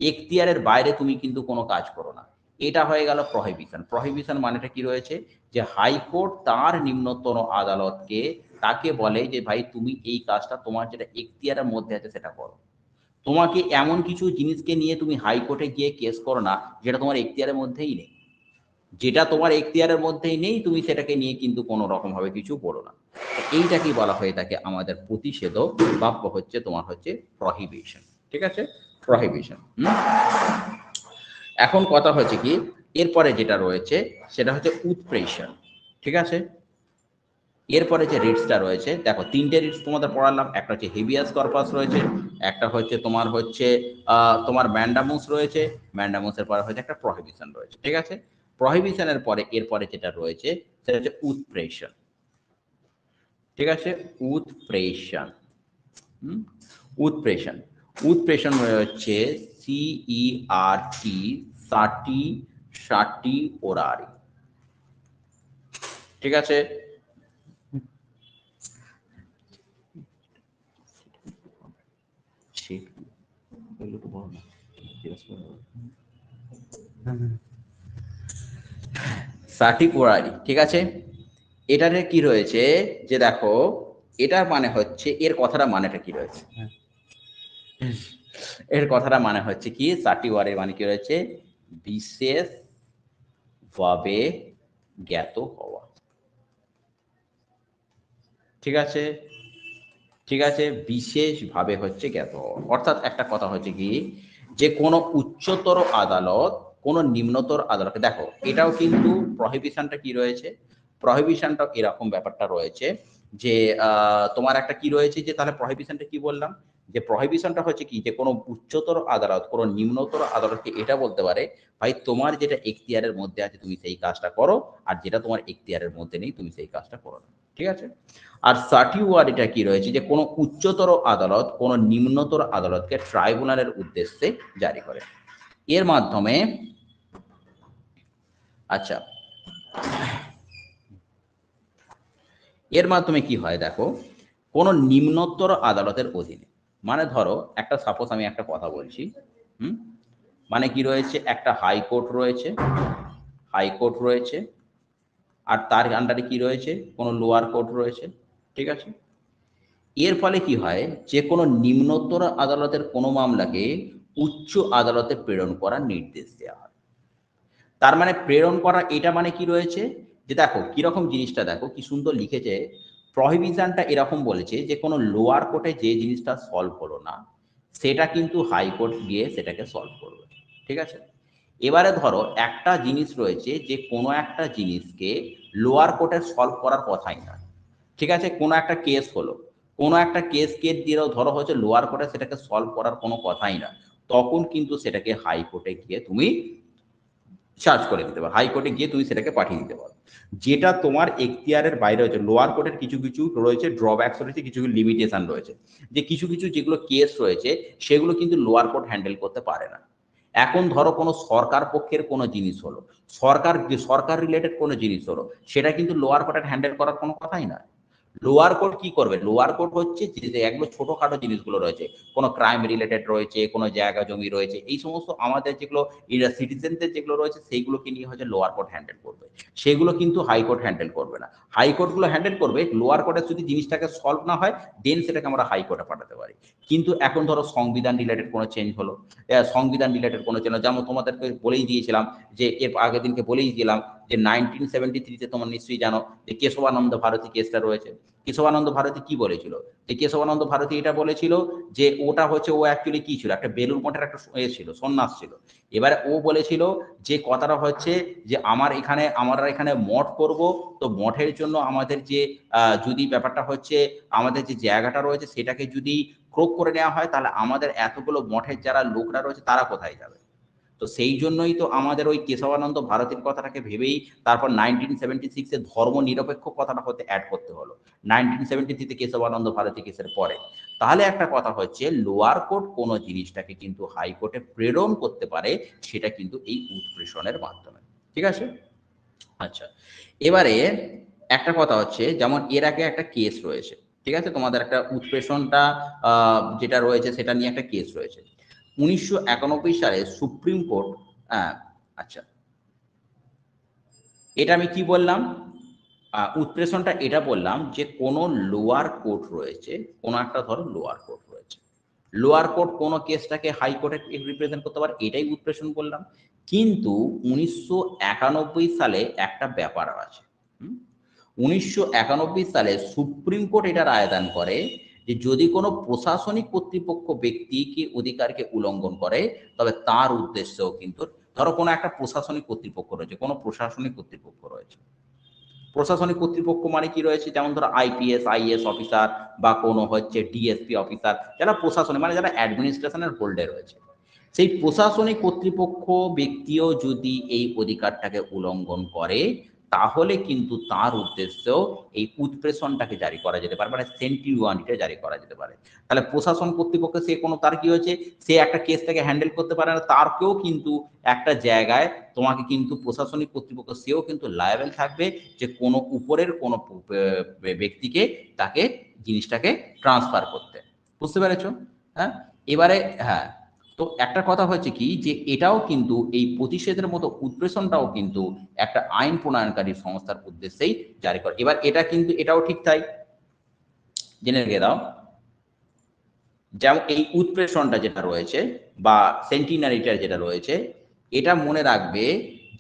এখতিয়ারের বাইরে তুমি কিন্তু কোনো কাজ করো না। এটা হয়ে গেল প্রহিবিশন। প্রহিবিশন মানেটা কি রয়েছে? যে হাইকোর্ট তার নিম্নতর আদালতকে, তাকে বলে যে ভাই তুমি এই কাজটা তোমার যেটা এখতিয়ারের মধ্যে আছে সেটা করো। তোমাকে এমন কিছু জিনিসকে নিয়ে তুমি হাইকোর্টে গিয়ে কেস করো না যেটা তোমার এখতিয়ারের মধ্যেই নেই, যেটা তোমার এখতিয়ারের মধ্যেই নেই তুমি সেটাকে নিয়ে কিন্তু কোনো রকম ভাবে কিছু বলো না। এইটাকেই বলা হয়ে থাকে আমাদের প্রতিষেধক বাক্য হচ্ছে তোমার হচ্ছে প্রহিবিশন। ঠিক আছে, প্রহিবিশন। এখন কথা হচ্ছে কি, এরপরে যেটা রয়েছে সেটা হচ্ছে উৎপ্রেষণ। ঠিক আছে, এরপরে যে রিটসটা রয়েছে, দেখো তিনটে রিটস তোমাদের পড়ালাম, একটা হচ্ছে হেভিয়াস কর্পাস রয়েছে, একটা হচ্ছে তোমার হচ্ছে তোমার ম্যান্ডামুস রয়েছে, ম্যান্ডামুসের পরে হচ্ছে একটা প্রহিবিশন রয়েছে। ঠিক আছে, প্রহিবিশনের পরে এরপরে যেটা রয়েছে সেটা হচ্ছে উৎপ্রেষণ। ঠিক আছে, উৎপ্রেষণ। উৎপ্রেষণ, উৎপ্রেষণ হচ্ছে CERT, সাটি সাটি ওরারি। ঠিক আছে, সাটি ওরারি। ঠিক আছে, এটাতে কি রয়েছে যে দেখো, এটার মানে হচ্ছে, এর কথাটা মানেটা কি রয়েছে, এর কথাটা মানে হচ্ছে কি, সাটি ওয়ারের মানে কি রয়েছে, বিশেষ ভাবে জ্ঞাত হওয়া। ঠিক আছে, ঠিক আছে, বিশেষভাবে হচ্ছে জ্ঞাত হওয়া। অর্থাৎ একটা কথা হচ্ছে কি, যে কোনো উচ্চতর আদালত কোনো নিম্নতর আদালতে, দেখো এটাও কিন্তু প্রহিবিশনটা কি রয়েছে, প্রহিবিশনটা এরকম ব্যাপারটা রয়েছে যে তোমার একটা কি রয়েছে, যে তাহলে প্রহিবিশনটা কি বললাম, যে প্রহিবিশনটা হচ্ছে কি, যে কোনো উচ্চতর আদালত কোনো নিম্নতর আদালতকে এটা বলতে পারে, ভাই তোমার যেটা এখতিয়ারের মধ্যে আছে তুমি সেই কাজটা করো, আর যেটা তোমার এখতিয়ারের মধ্যে নেই তুমি সেই কাজটা করো না। ঠিক আছে, আর সার্টিওয়ার এটা কি রয়েছে, যে কোনো উচ্চতর আদালত কোনো নিম্নতর আদালতকে ট্রাইব্যুনালের উদ্দেশ্যে জারি করে। এর মাধ্যমে, আচ্ছা, এর মাধ্যমে কি হয় দেখো, কোনো নিম্নতর আদালতের অধীনে, মানে ধরো একটা সাপোজ আমি একটা কথা বলছি, মানে কি রয়েছে, একটা হাইকোর্ট রয়েছে, হাইকোর্ট রয়েছে, আর তার আন্ডারে কি রয়েছে, কোনো লোয়ার কোর্ট রয়েছে। ঠিক আছে, এর ফলে কি হয়, যে কোনো নিম্নতর আদালতের কোনো মামলাকে উচ্চ আদালতে প্রেরণ করার নির্দেশ দেওয়া হয়। তার মানে প্রেরণ করা, এটা মানে কি রয়েছে, যে দেখো কিরকম জিনিসটা, দেখো কি সুন্দর লিখেছে, প্রহিবিশনটা এরকম বলেছে যে কোনো লোয়ার কোর্টে যে জিনিসটা সলভ হলো না সেটা কিন্তু হাইকোর্ট গিয়ে সেটাকে সলভ করবে। ঠিক আছে, এবারে ধরো একটা জিনিস রয়েছে, যে কোনো একটা জিনিসকে লোয়ার কোর্টে সলভ করার কথাই না। ঠিক আছে, কোনো একটা কেস হলো, কোনো একটা কেসকে দিয়েও ধরো হচ্ছে লোয়ার কোর্টে সেটাকে সলভ করার কোনো কথাই না, তখন কিন্তু সেটাকে হাইকোর্টে গিয়ে তুমি চার্জ করে দিতে পারো, হাইকোর্টে গিয়ে তুমি সেটাকে পাঠিয়ে দিতে পারো। যেটা তোমার এখতিয়ারের বাইরে হচ্ছে, লোয়ার কোর্টের কিছু কিছু রয়েছে ড্রব্যাকস রয়েছে, কিছু কিছু লিমিটেশন রয়েছে, যে কিছু কিছু যেগুলো কেস রয়েছে সেগুলো কিন্তু লোয়ার কোর্ট হ্যান্ডেল করতে পারে না। এখন ধরো কোনো সরকার পক্ষের কোনো জিনিস হলো, সরকার রিলেটেড কোনো জিনিস হলো, সেটা কিন্তু লোয়ার কোর্টের হ্যান্ডেল করার কোনো কথাই না। লোয়ার কোর্ট কি করবে, লোয়ার কোর্ট হচ্ছে যে এগুলো ছোটখাটো জিনিসগুলো রয়েছে, কোনো ক্রাইম রিলেটেড রয়েছে, কোনো জায়গা জমি রয়েছে, এই সমস্ত আমাদের যেগুলো সিটিজেনদের যেগুলো রয়েছে সেইগুলোকে নিয়ে হচ্ছে লোয়ার কোর্ট হ্যান্ডেল করবে, সেগুলো কিন্তু হাইকোর্ট হ্যান্ডেল করবে না। হাইকোর্টগুলো হ্যান্ডেল করবে, লোয়ার কোর্টে যদি জিনিসটাকে সলভ না হয় দেন সেটাকে আমরা হাইকোর্টে পাঠাতে পারি। কিন্তু এখন ধরো সংবিধান রিলেটেড কোনো চেঞ্জ হলো, সংবিধান রিলেটেড কোনো চেঞ্জ, যেমন তোমাদেরকে বলেই দিয়েছিলাম, যে এর আগের দিনকে বলেই দিলাম, যে 1973-তে তোমার নিশ্চয়ই জানো যে কেশবানন্দ ভারতী কেসটা রয়েছে। কেশবানন্দ ভারতী কি বলেছিল, যে কেশবানন্দ ভারতী এটা বলেছিল যে ওটা হচ্ছে, ও অ্যাকচুয়ালি কি ছিল, একটা বেলুর মঠের একটা ছিল, সন্ন্যাস ছিল। এবারে ও বলেছিল যে কথাটা হচ্ছে, যে আমরা এখানে মঠ করব, তো মঠের জন্য আমাদের যে যদি ব্যাপারটা হচ্ছে, আমাদের যে জায়গাটা রয়েছে সেটাকে যদি ক্রোক করে নেওয়া হয়, তাহলে আমাদের এতগুলো মঠের যারা লোকরা রয়েছে তারা কোথায় যাবে। তো সেই জন্যই তো আমাদের ওই কেশবানন্দ ভারতীর কথাটাকে ভেবেই তারপর 1976-এ ধর্ম নিরপেক্ষ কথাটা হতে অ্যাড করতে হলো, 1973-তে কেশবানন্দ ভারতী কেসের পরে। তাহলে একটা কথা হচ্ছে, লোয়ার কোর্ট কোনো জিনিসটাকে কিন্তু হাইকোর্টে প্রেরণ করতে পারে, সেটা কিন্তু এই উৎপ্রেষণের মাধ্যমে। ঠিক আছে, আচ্ছা, এবারে একটা কথা হচ্ছে, যেমন এর আগে একটা কেস রয়েছে, ঠিক আছে, তোমাদের একটা উৎপ্রেষণটা যেটা রয়েছে সেটা নিয়ে একটা কেস রয়েছে 1991 সালে সুপ্রিম কোর্ট। আচ্ছা, এটা আমি কি বললাম, উৎপ্রেষণটা এটা বললাম যে কোনো লোয়ার কোর্ট রয়েছে, কোনো একটা ধরো লোয়ার কোর্ট রয়েছে, লোয়ার কোর্ট কোনো কেসটাকে হাইকোর্টে রিপ্রেজেন্ট করতে পারে, এটাই উৎপ্রেষণ বললাম। কিন্তু 1991 সালে একটা ব্যাপার আছে। 1991 সালে সুপ্রিম কোর্ট এটা রায়দান করে যে যদি কোনো প্রশাসনিক কর্তৃপক্ষ ব্যক্তিকে অধিকারকে উল্লঙ্ঘন করে, তবে তার উদ্দেশ্যেও কিন্তু, ধরো কোনো একটা প্রশাসনিক কর্তৃপক্ষ রয়েছে, কোনো প্রশাসনিক কর্তৃপক্ষ রয়েছে, প্রশাসনিক কর্তৃপক্ষ মানে কি রয়েছে, যেমন ধরো আইপিএস আইএস অফিসার বা কোনো হচ্ছে ডিএসপি অফিসার, যারা প্রশাসনিক মানে যারা অ্যাডমিনিস্ট্রেশনের হোল্ডে রয়েছে, সেই প্রশাসনিক কর্তৃপক্ষ ব্যক্তিও যদি এই অধিকারটাকে উল্লঙ্ঘন করে, তাহলে কিন্তু তার উদ্দেশ্যেও এই উৎপ্রেষণটাকে জারি করা যেতে পারে, মানে সেন্টিউয়ানিটা জারি করা যেতে পারে। তাহলে প্রশাসন কর্তৃপক্ষ সে কোনো, তার কি হয়েছে, সে একটা কেসটাকে হ্যান্ডেল করতে পারে না, তারকেও কিন্তু একটা জায়গায় তোমাকে কিন্তু প্রশাসনিক কর্তৃপক্ষ সেও কিন্তু লায়াবেল থাকবে যে কোনো উপরের কোনো ব্যক্তিকে তাকে জিনিসটাকে ট্রান্সফার করতে। বুঝতে পেরেছো? হ্যাঁ, এবারে হ্যাঁ, তো একটা কথা হচ্ছে কি যে এটাও কিন্তু এই প্রতিষেধের মতো উৎপ্রেষণটাও কিন্তু একটা আইন প্রণয়নকারী সংস্থার উদ্দেশ্যেই জারি করে। এবার এটা কিন্তু এটাও ঠিক তাই, জেনে রেখে দাও। যেমন এই উৎপ্রেষণটা যেটা রয়েছে বা সেন্টিনারিটা যেটা রয়েছে, এটা মনে রাখবে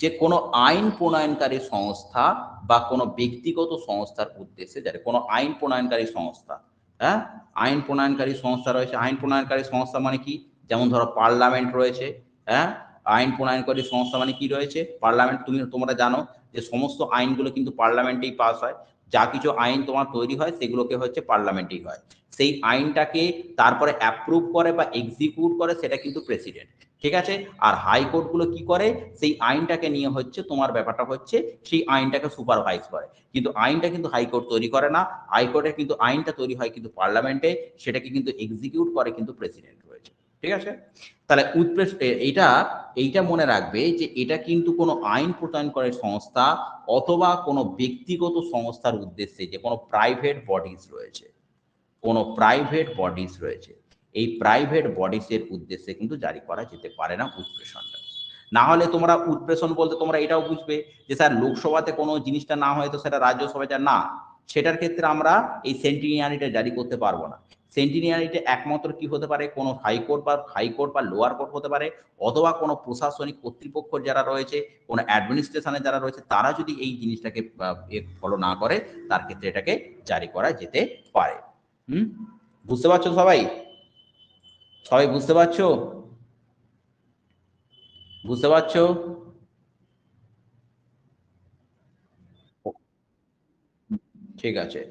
যে কোনো আইন প্রণয়নকারী সংস্থা বা কোনো ব্যক্তিগত সংস্থার উদ্দেশ্যে জারি, কোনো আইন প্রণয়নকারী সংস্থা, হ্যাঁ, আইন প্রণয়নকারী সংস্থা রয়েছে। আইন প্রণয়নকারী সংস্থা মানে কি, যেমন ধরো পার্লামেন্ট রয়েছে, হ্যাঁ, আইন প্রণয়নকারী সংস্থা মানে কি রয়েছে, পার্লামেন্ট। তোমরা জানো যে সমস্ত আইনগুলো কিন্তু পার্লামেন্টেই পাস হয়, যা কিছু আইন তোমার তৈরি হয় সেগুলোকে হচ্ছে পার্লামেন্টেই হয়। সেই আইনটাকে তারপরে অ্যাপ্রুভ করে বা এক্সিকিউট করে সেটা কিন্তু প্রেসিডেন্ট, ঠিক আছে। আর হাইকোর্ট গুলো কি করে, সেই আইনটাকে নিয়ে হচ্ছে তোমার ব্যাপারটা হচ্ছে সেই আইনটাকে সুপারভাইজ করে, কিন্তু আইনটা কিন্তু হাইকোর্ট তৈরি করে না, হাইকোর্টে কিন্তু আইনটা তৈরি হয় কিন্তু পার্লামেন্টে, সেটাকে কিন্তু এক্সিকিউট করে কিন্তু প্রেসিডেন্ট রয়েছে, ঠিক আছে। তাহলে এইটা এইটা মনে রাখবে যে এটা কিন্তু কোনো আইন প্রণয়নকারী সংস্থা অথবা কোনো ব্যক্তিগত সংস্থার উদ্দেশ্যে, যে কোনো প্রাইভেট বডিজ রয়েছে, কোনো প্রাইভেট বডিজ রয়েছে, এই প্রাইভেট বডিজের উদ্দেশ্যে কিন্তু জারি করা যেতে পারে না উৎপ্রেষণটা। না হলে তোমরা উৎপ্রেষণ বলতে তোমরা এটাও বুঝবে যে স্যার লোকসভাতে কোনো জিনিসটা না হয় তো সেটা রাজ্যসভায় যা না, সেটার ক্ষেত্রে আমরা এই সেন্টিনিয়ারিটা জারি করতে পারবো না। সেন্টিনিয়ারিটা একমাত্র কি হতে পারে, কোনো হাইকোর্ট বা লোয়ার কোর্ট হতে পারে, অথবা কোনো প্রশাসনিক কর্তৃপক্ষ যারা রয়েছে, কোনো অ্যাডমিনিস্ট্রেশনে যারা রয়েছে, তারা যদি এই জিনিসটাকে ফলো না করে, তার ক্ষেত্রে এটাকে জারি করা যেতে পারে। বুঝতে পারছো সবাই? সবাই বুঝতে পারছো? বুঝতে পারছো? ঠিক আছে।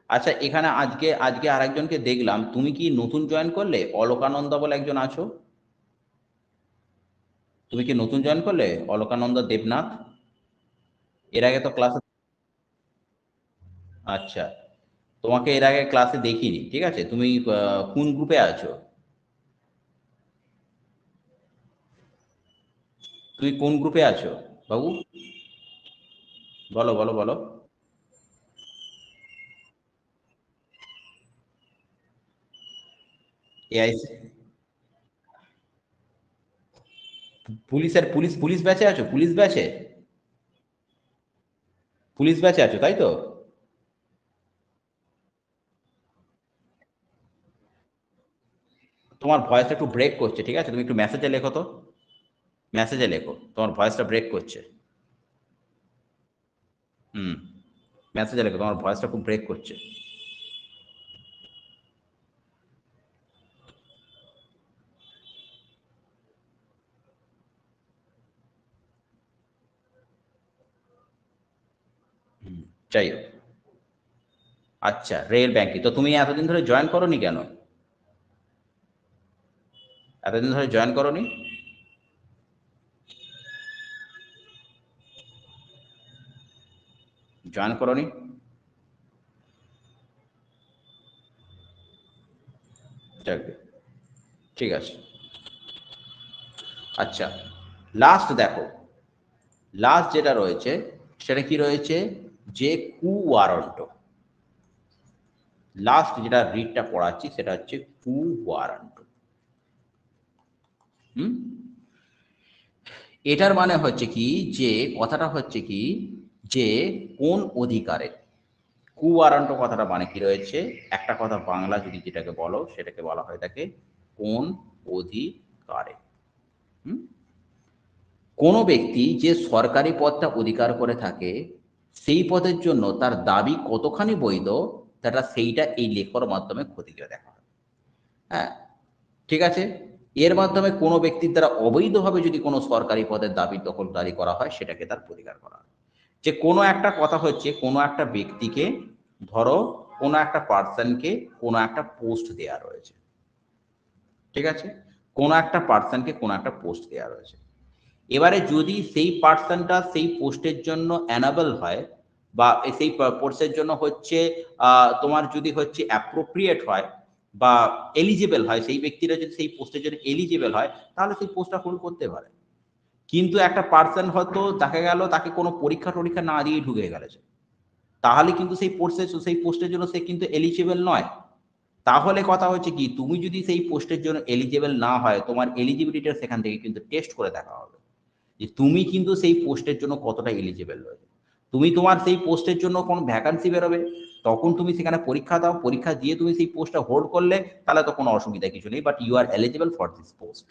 আচ্ছা, এখানে আজকে আজকে আরেকজনকে দেখলাম, তুমি কি নতুন জয়েন করলে? অলকানন্দা বলে একজন আছো, তুমি কি নতুন জয়েন করলে? অলকানন্দা দেবনাথ, এর আগে তো ক্লাসে, আচ্ছা, তোমাকে এর আগে ক্লাসে দেখিনি, ঠিক আছে। তুমি কোন গ্রুপে আছো? তুমি কোন গ্রুপে আছো বাবু? বলো বলো বলো। এআইসি পুলিশের, পুলিশ পুলিশ ব্যাচে আছো? পুলিশ ব্যাচে, পুলিশ ব্যাচে আছো তাই তো? তোমার ভয়েসটা একটু ব্রেক করছে, ঠিক আছে, তুমি একটু মেসেজে লেখো তো, মেসেজে লেখো, তোমার ভয়েসটা ব্রেক করছে। হুম, মেসেজে লেখো, তোমার ভয়েসটা খুব ব্রেক করছে। যাই হোক, আচ্ছা, রেল ব্যাংকে তো তুমি এতদিন ধরে জয়েন করোনি কেন? এতদিন ধরে জয়েন করোনি? জয়েন করোনি? যাক, ঠিক আছে। আচ্ছা, লাস্ট দেখো, লাস্ট যেটা রয়েছে সেটা কি রয়েছে, যে কু ওয়ারন্ট, লাস্ট যেটা রিডটা পড়াচ্ছি সেটা হচ্ছে কু ওয়ারন্ট। হুম, এটার মানে হচ্ছে কি, যে কথাটা হচ্ছে কি, যে কোন অধিকারে, কুয়ারান্ট কথাটা মানে কি রয়েছে, একটা কথা বাংলা যদি যেটাকে বলো সেটাকে বলা হয় তাকে কোন অধিকারে। কোনো ব্যক্তি যে সরকারি পদটা অধিকার করে থাকে সেই পদের জন্য তার দাবি কতখানি বৈধ সেইটা এই লেখার মাধ্যমে খতিয়ে দেখা হয়। হ্যাঁ, ঠিক আছে। এর মাধ্যমে কোনো ব্যক্তির দ্বারা অবৈধভাবে যদি কোনো সরকারি পদের দাবি দখলদারি করা হয় সেটাকে তার প্রতিকার করা হয়। যে কোনো একটা কথা হচ্ছে কোনো একটা ব্যক্তিকে, ধরো কোনো একটা পার্সনকে কোনো একটা পোস্ট দেওয়া রয়েছে, ঠিক আছে, কোনো একটা পার্সনকে কোনো একটা পোস্ট দেওয়া রয়েছে। এবারে যদি সেই পার্সনটা সেই পোস্টের জন্য অ্যানাবল হয় বা সেই পোস্টের জন্য হচ্ছে তোমার যদি হচ্ছে অ্যাপ্রোপ্রিয়েট হয় বা এলিজিবল হয়, সেই ব্যক্তিরা যদি সেই পোস্টের জন্য এলিজিবল হয় তাহলে সেই পোস্টটা হোল্ড করতে পারে। কিন্তু একটা পার্সন হয়তো দেখা গেল তাকে কোনো পরীক্ষা টরীক্ষা না দিয়ে ঢুকে গেছে, তাহলে কিন্তু সেই পোস্টের জন্য সে কিন্তু এলিজিবল নয়। তাহলে কথা হচ্ছে কি, তুমি যদি সেই পোস্টের জন্য এলিজিবল না হয় তোমার এলিজিবিলিটিটা সেখান থেকে কিন্তু টেস্ট করে দেখা হবে যে তুমি কিন্তু সেই পোস্টের জন্য কতটা এলিজিবল রয়েছে। তুমি তোমার সেই পোস্টের জন্য কোনো ভ্যাকান্সি বেরোবে তখন তুমি সেখানে পরীক্ষা দাও, পরীক্ষা দিয়ে তুমি সেই পোস্টটা হোল্ড করলে তাহলে তো কোনো অসুবিধা কিছু নেই, but you are eligible for this post.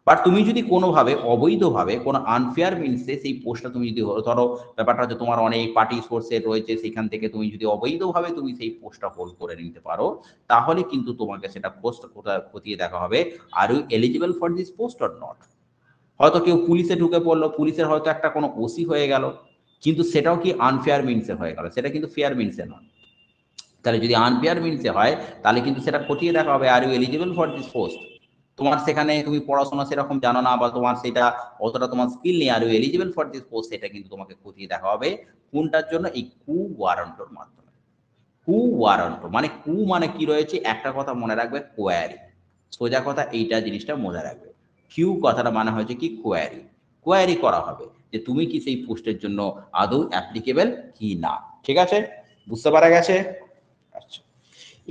But তুমি যদি কোনোভাবে অবৈধভাবে কোনো আনফেয়ার মিনসে সেই পোস্টটা তুমি যদি ধরো ব্যাপারটা হচ্ছে তোমার অনেক পার্টি সোর্সে রয়েছে, সেখান থেকে তুমি যদি অবৈধভাবে তুমি সেই পোস্টটা হোল্ড করে নিতে পারো তাহলে কিন্তু তোমাকে সেটা পোস্ট খতিয়ে দেখা হবে are you eligible for this post or not. হয়তো কেউ পুলিশে ঢুকে পড়লো, পুলিশের হয়তো একটা কোনো ওসি হয়ে গেল, কিন্তু সেটাও কি আনফেয়ার মিনসে হয়ে গেল, সেটা কিন্তু ফেয়ার মিনসে নয়। তাহলে যদি আনফেয়ার মিনসে হয় তাহলে কিন্তু সেটা খতিয়ে দেখা হবে are you eligible for this post. তোমার সেখানে তুমি পড়াশোনা সেরকম জানো না বা তোমার সেটা অতটা তোমার স্কিল নেই, are you eligible for this post, সেটা কিন্তু তোমাকে খতিয়ে দেখা হবে কোনটার জন্য, এই কু ওয়ারেন্টর মাধ্যমে। কু ওয়ারেন্ট মানে কু মানে কি রয়েছে, একটা কথা মনে রাখবে, কোয়ারি। সোজা কথা এইটা জিনিসটা মনে রাখবে। কিউ কথাটা মানে হয়েছে কি, কোয়ারি। কোয়ারি করা হবে যে তুমি কি সেই পোস্টের জন্য আদৌ অ্যাপ্লিকেবল কি না। ঠিক আছে, বুঝতে পারা গেছে? আচ্ছা,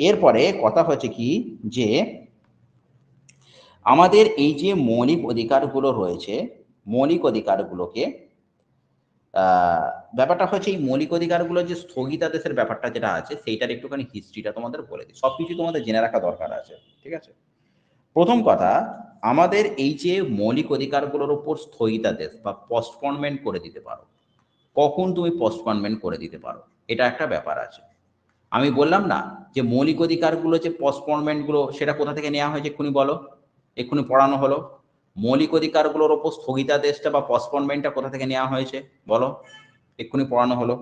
এরপরে কথা হচ্ছে কি যে আমাদের এই যে মৌলিক অধিকারগুলো রয়েছে, মৌলিক অধিকারগুলোকে ব্যাপারটা হচ্ছে এই মৌলিক অধিকারগুলো যে স্থগিতাদেশের ব্যাপারটা যেটা আছে সেইটার একটুখানি হিস্ট্রিটা তোমাদের বলে দিই, সবকিছু তোমাদের জেনে রাখা দরকার আছে। ঠিক আছে, প্রথম কথা, আমাদের এই যে মৌলিক অধিকারগুলোর উপর স্থগিতাদেশ বা পোস্টপোনমেন্ট করে দিতে পারো, কখন তুমি পোস্টপোনমেন্ট করে দিতে পারো এটা একটা ব্যাপার আছে। আমি বললাম না যে মৌলিক অধিকারগুলো যে পোস্টপোনমেন্টগুলো সেটা কোথা থেকে নেওয়া হয়েছে, এক্ষুনি বলো, এক্ষুনি পড়ানো হলো। মৌলিক অধিকারগুলোর ওপর স্থগিতাদেশটা বা পোস্টপোনমেন্টটা কোথা থেকে নেওয়া হয়েছে বলো, এক্ষুনি পড়ানো হলো।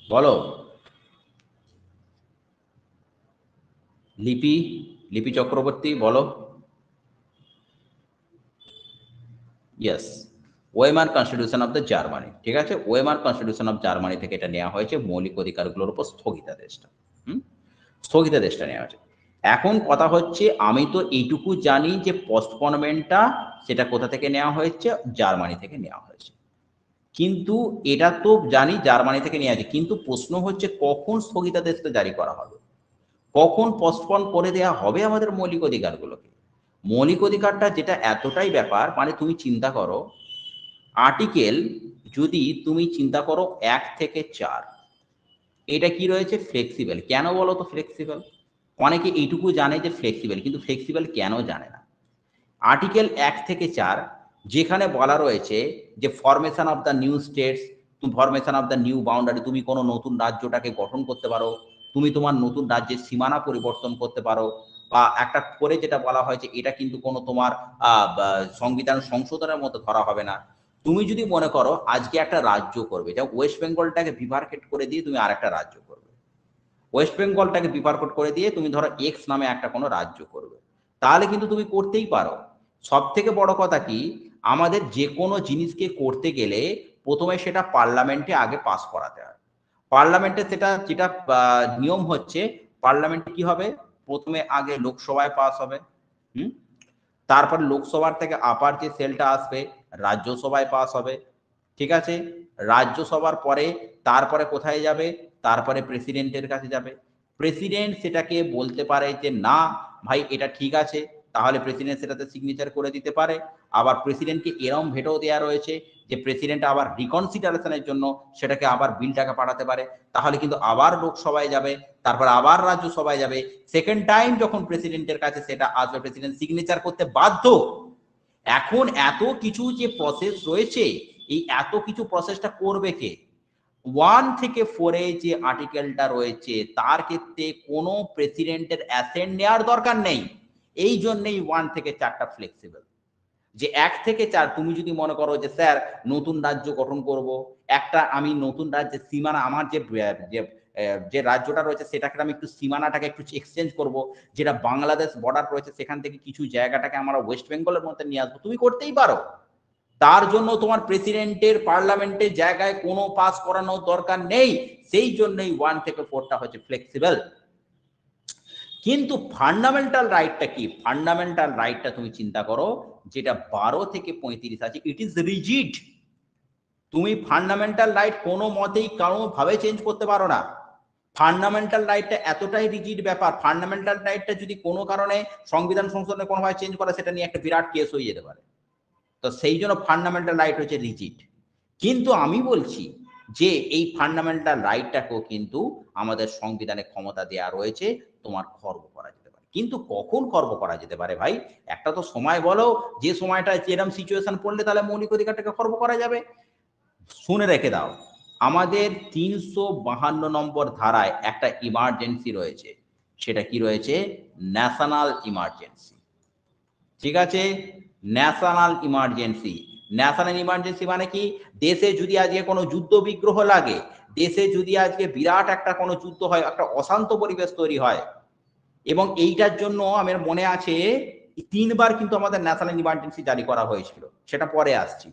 বলো, লিপি, লিপি চক্রবর্তী বলো। ইয়েস, ওয়েমার কনস্টিটিউশন অফ দ্য জার্মানি। ঠিক আছে, ওয়েমার কনস্টিটিউশন অফ জার্মানি থেকে এটা নেওয়া হয়েছে, মৌলিক অধিকারগুলোর উপর স্থগিতাদেশটা। স্থগিতাদেশটা নেওয়া হয়েছে। এখন কথা হচ্ছে আমি তো এইটুকু জানি যে পোস্টপোনমেন্টটা সেটা কোথা থেকে নেওয়া হয়েছে, জার্মানি থেকে নেওয়া হয়েছে, কিন্তু এটা তো জানি জার্মানি থেকে নেওয়া হয়েছে, কিন্তু প্রশ্ন হচ্ছে কখন স্থগিতাদেশটা জারি করা হবে, কখন পোস্টপোন করে দেওয়া হবে আমাদের মৌলিক অধিকারগুলোকে। মৌলিক অধিকারটা যেটা এতটাই ব্যাপার, মানে তুমি চিন্তা করো আর্টিকেল, যদি তুমি চিন্তা করো 1 থেকে 4, এটা কি রয়েছে, ফ্লেক্সিবল। কেন বলো তো ফ্লেক্সিবল? অনেকে এইটুকু জানে যে ফ্লেক্সিবল, কিন্তু ফ্লেক্সিবল কেন জানে না। আর্টিকেল 1 থেকে 4 যেখানে বলা রয়েছে যে formation of the new states, formation of the new boundary, তুমি কোনো নতুন রাজ্যটাকে গঠন করতে পারো, তুমি তোমার নতুন রাজ্যের সীমানা পরিবর্তন করতে পারো, বা একটা করে যেটা বলা হয়েছে এটা কিন্তু কোনো তোমার সংবিধান সংশোধনের মতো ধরা হবে না। তুমি যদি মনে করো আজকে একটা রাজ্য করবে, যা ওয়েস্ট বেঙ্গলটাকে বিভার্কেট করে দিয়ে তুমি আর একটা রাজ্য করবে, ওয়েস্ট বেঙ্গলটাকে বিভার্কেট করে দিয়ে তুমি ধরো এক্স নামে একটা কোনো রাজ্য করবে, তাহলে কিন্তু তুমি করতেই পারো। সব থেকে বড় কথা কি, আমাদের যে কোনো জিনিসকে করতে গেলে প্রথমে সেটা পার্লামেন্টে আগে পাস করাতে হয়। পার্লামেন্টে সেটা যেটা নিয়ম হচ্ছে, পার্লামেন্টে কি হবে, প্রথমে আগে লোকসভায় পাস হবে, হুম, তারপর লোকসভার থেকে আপার যে সেলটা আসবে রাজ্যসভায় পাস হবে। ঠিক আছে, রাজ্যসভার পরে তারপরে কোথায় যাবে, তারপরে প্রেসিডেন্টের কাছে যাবে। প্রেসিডেন্ট সেটাকে বলতে পারে যে না ভাই এটা ঠিক আছে, তাহলে প্রেসিডেন্ট সেটাতে সিগনেচার করে দিতে পারে। আবার প্রেসিডেন্টকে এরম ভেটো দেওয়া রয়েছে যে প্রেসিডেন্ট আবার রিকনসিডারেশনের জন্য সেটাকে আবার বিলটাকে পাঠাতে পারে। তাহলে কিন্তু আবার লোকসভায় যাবে, তারপর আবার রাজ্যসভায় যাবে। সেকেন্ড টাইম যখন প্রেসিডেন্টের কাছে সেটা আসবে, প্রেসিডেন্ট সিগনেচার করতে বাধ্য। এখন এত কিছু যে প্রসেস রয়েছে, এই এত কিছু প্রসেসটা করবে কে? 1 থেকে 4 এ যে আর্টিকেলটা রয়েছে তার ক্ষেত্রে কোনো প্রেসিডেন্টের অ্যাসেন্ট নেওয়ার দরকার নেই। এই জন্যই 1 থেকে 4টা ফ্লেক্সিবল। যে 1 থেকে 4 তুমি যদি মনে করো যে স্যার নতুন রাজ্য গঠন করব, একটা আমি নতুন রাজ্যের সীমানা আমার যে রাজ্যটা রয়েছে সেটাকে আমি একটু সীমানাটাকে একটু এক্সচেঞ্জ করব, যেটা বাংলাদেশ বর্ডার রয়েছে সেখান থেকে কিছু জায়গাটাকে আমরা ওয়েস্ট বেঙ্গলের মধ্যে নিয়ে আসবো, তুমি করতেই পারো। তার জন্য তোমার প্রেসিডেন্টের পার্লামেন্টের জায়গায় কোনো পাস করানোর দরকার নেই। সেই জন্যই 1 থেকে 4টা হচ্ছে ফ্লেক্সিবল। কিন্তু ফান্ডামেন্টাল রাইটটা কি? ফান্ডামেন্টাল রাইটটা তুমি চিন্তা করো, যেটা 12 থেকে 35 আছে, ইট ইজ রিজিড। তুমি ফান্ডামেন্টাল রাইট কোনো মতেই কারো ভাবে চেঞ্জ করতে পারো না। ফান্ডামেন্টাল রাইটটা এতটাই রিজিড ব্যাপার, ফান্ডামেন্টাল রাইটটা যদি কোনো কারণে সংবিধান সংশোধনে কোনোভাবে চেঞ্জ করা, সেটা নিয়ে একটা বিরাট কেস হয়ে যেতে পারে। তো সেই জন্য ফান্ডামেন্টাল রাইট হচ্ছে রিজিড। কিন্তু আমি বলছি যে এই ফান্ডামেন্টাল রাইটটাকেও কিন্তু আমাদের সংবিধানে ক্ষমতা দেওয়া রয়েছে তোমার খর্ব করা যেতে পারে। কিন্তু কখন খর্ব করা যেতে পারে ভাই? একটা তো সময় বলো, যে সময়টা যেরকম সিচুয়েশন পড়লে তাহলে মৌলিক অধিকারটাকে খর্ব করা যাবে। শুনে রেখে দাও, আমাদের 352 নম্বর ধারায় একটা ইমার্জেন্সি রয়েছে। সেটা কি রয়েছে? National emergency. ঠিক আছে, ন্যাশনাল ইমার্জেন্সি। ন্যাশনাল ইমার্জেন্সি মানে কি? দেশে যদি আজকে কোনো যুদ্ধ বিগ্রহ লাগে, দেশে যদি আজকে বিরাট একটা কোনো যুদ্ধ হয়, একটা অশান্ত পরিবেশ তৈরি হয়, এবং এইটার জন্য আমার মনে আছে 3বার কিন্তু আমাদের ন্যাশনাল ইমার্জেন্সি জারি করা হয়েছিল, সেটা পরে আসছি।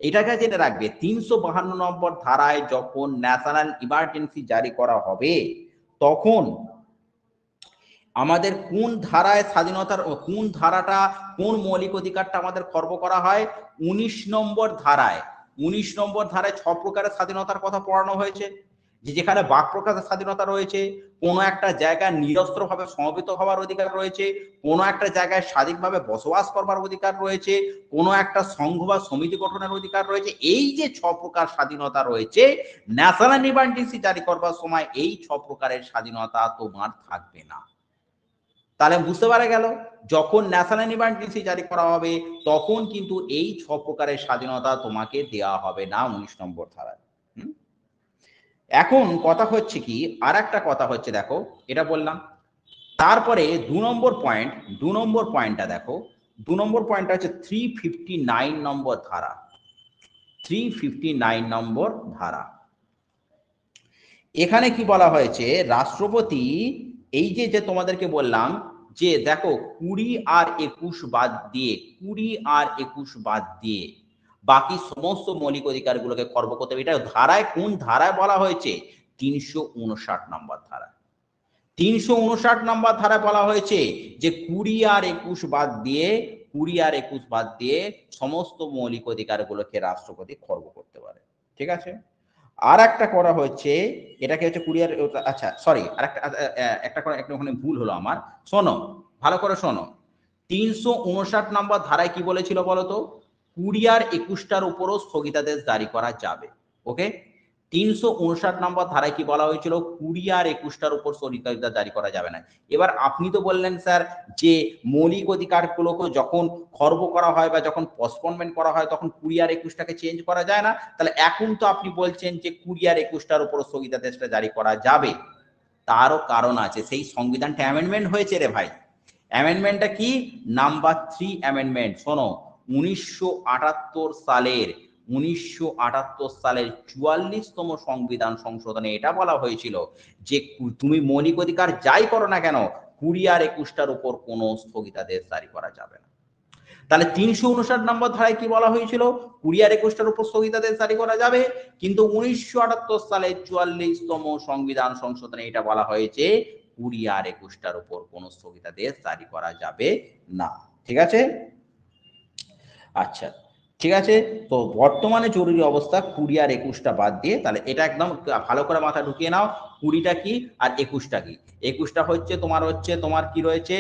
এটাকে জেনে রাখবে, 352 নম্বর ধারায় যখন ন্যাশনাল ইমার্জেন্সি জারি করা হবে, তখন আমাদের কোন ধারায় স্বাধীনতার, কোন ধারাটা, কোন মৌলিক অধিকারটা আমাদের খর্ব করা হয়? 19 নম্বর ধারায়। 19 নম্বর ধারায় 6 প্রকারের স্বাধীনতার কথা পড়ানো হয়েছে। যেখানে বাক প্রকাশের স্বাধীনতা রয়েছে, কোনো একটা জায়গায় নিরস্ত্রভাবে সমবেত হওয়ার অধিকার রয়েছে, কোনো একটা জায়গায় স্বাধীনভাবে বসবাস করবার অধিকার রয়েছে, কোনো একটা সংঘ বা সমিতি গঠনের অধিকার রয়েছে। এই যে 6 প্রকার স্বাধীনতা রয়েছে, ন্যাশনাল ইমার্জেন্সি জারি করবার সময় এই 6 প্রকারের স্বাধীনতা তোমার থাকবে না। তাহলে বুঝতে পারা গেল, যখন ন্যাশনাল ইমার্জেন্সি জারি করা হবে তখন কিন্তু এই 6 প্রকারের স্বাধীনতা তোমাকে দেওয়া হবে না 19 নম্বর ধারায়। এখন কথা হচ্ছে কি, আর একটা কথা হচ্ছে, দেখো এটা বললাম, তারপরে 2 নম্বর পয়েন্ট, 2 নম্বর পয়েন্টটা দেখো, 2 নম্বর পয়েন্টটা হচ্ছে 359 নম্বর ধারা। 359 নম্বর ধারা, এখানে কি বলা হয়েছে? রাষ্ট্রপতি, এই যে তোমাদেরকে বললাম যে দেখো 20 আর 21 বাদ দিয়ে, 20 আর 21 বাদ দিয়ে বাকি সমস্ত মৌলিক অধিকারগুলোকে খর্ব করতে হবে। এটা ধারায়, কোন ধারায় বলা হয়েছে? 359 নম্বর ধারা। 359 নম্বর ধারায় বলা হয়েছে যে 20 আর 21 বাদ দিয়ে, 20 আর 21 বাদ দিয়ে সমস্ত মৌলিক অধিকারগুলোকে রাষ্ট্রপতি খর্ব করতে পারে। ঠিক আছে, আর একটা করা হচ্ছে, এটাকে হচ্ছে 20 আর, আচ্ছা সরি, আর একটা ওখানে ভুল হলো আমার। শোনো, ভালো করে শোনো, 359 নম্বর ধারায় কি বলেছিল বলতো? 20 আর 21টার উপরও স্থগিতাদেশ জারি করা যাবে। ওকে, 359 নম্বর ধারায় কি বলা হয়েছিল? 20 আর 21টার উপর স্থগিতাদেশ জারি করা যাবে না। এবার আপনি তো বললেন স্যার যে মৌলিক অধিকারগুলোকে যখন খর্ব করা হয় বা যখন পোস্টপোনমেন্ট করা হয় তখন 20 আর 21টাকে চেঞ্জ করা যায় না। তাহলে এখন তো আপনি বলছেন যে 20 আর 21টার উপর স্থগিতাদেশটা জারি করা যাবে। তারও কারণ আছে, সেই সংবিধানটা অ্যামেন্ডমেন্ট হয়েছে রে ভাই। অ্যামেন্ডমেন্টটা কি? Number 3 amendment. শোনো, 1978 সালের 44তম সংবিধান সংশোধনে এটা বলা হয়েছিল যে তুমি মৌলিক অধিকার যাই করো না কেন, 20 আর 21টার উপর কোনো স্থগিতাদেশ জারি করা যাবে না। তাহলে 359 নম্বর ধারায় কি বলা হয়েছিল? 20 আর 21টার উপর স্থগিতাদেশ জারি করা যাবে, কিন্তু 1978 সালের 44তম সংবিধান সংশোধনে এটা বলা হয়েছে 20 আর 21টার উপর কোনো স্থগিতাদেশ জারি করা যাবে না। ঠিক আছে, আচ্ছা ঠিক আছে। তো বর্তমানে জরুরি অবস্থা 20 আর 21টা বাদ দিয়ে, তাহলে এটা একদম ভালো করে মাথা ঢুকিয়ে নাও। 20টা কি আর 21টা কি? 21টা হচ্ছে তোমার কি রয়েছে,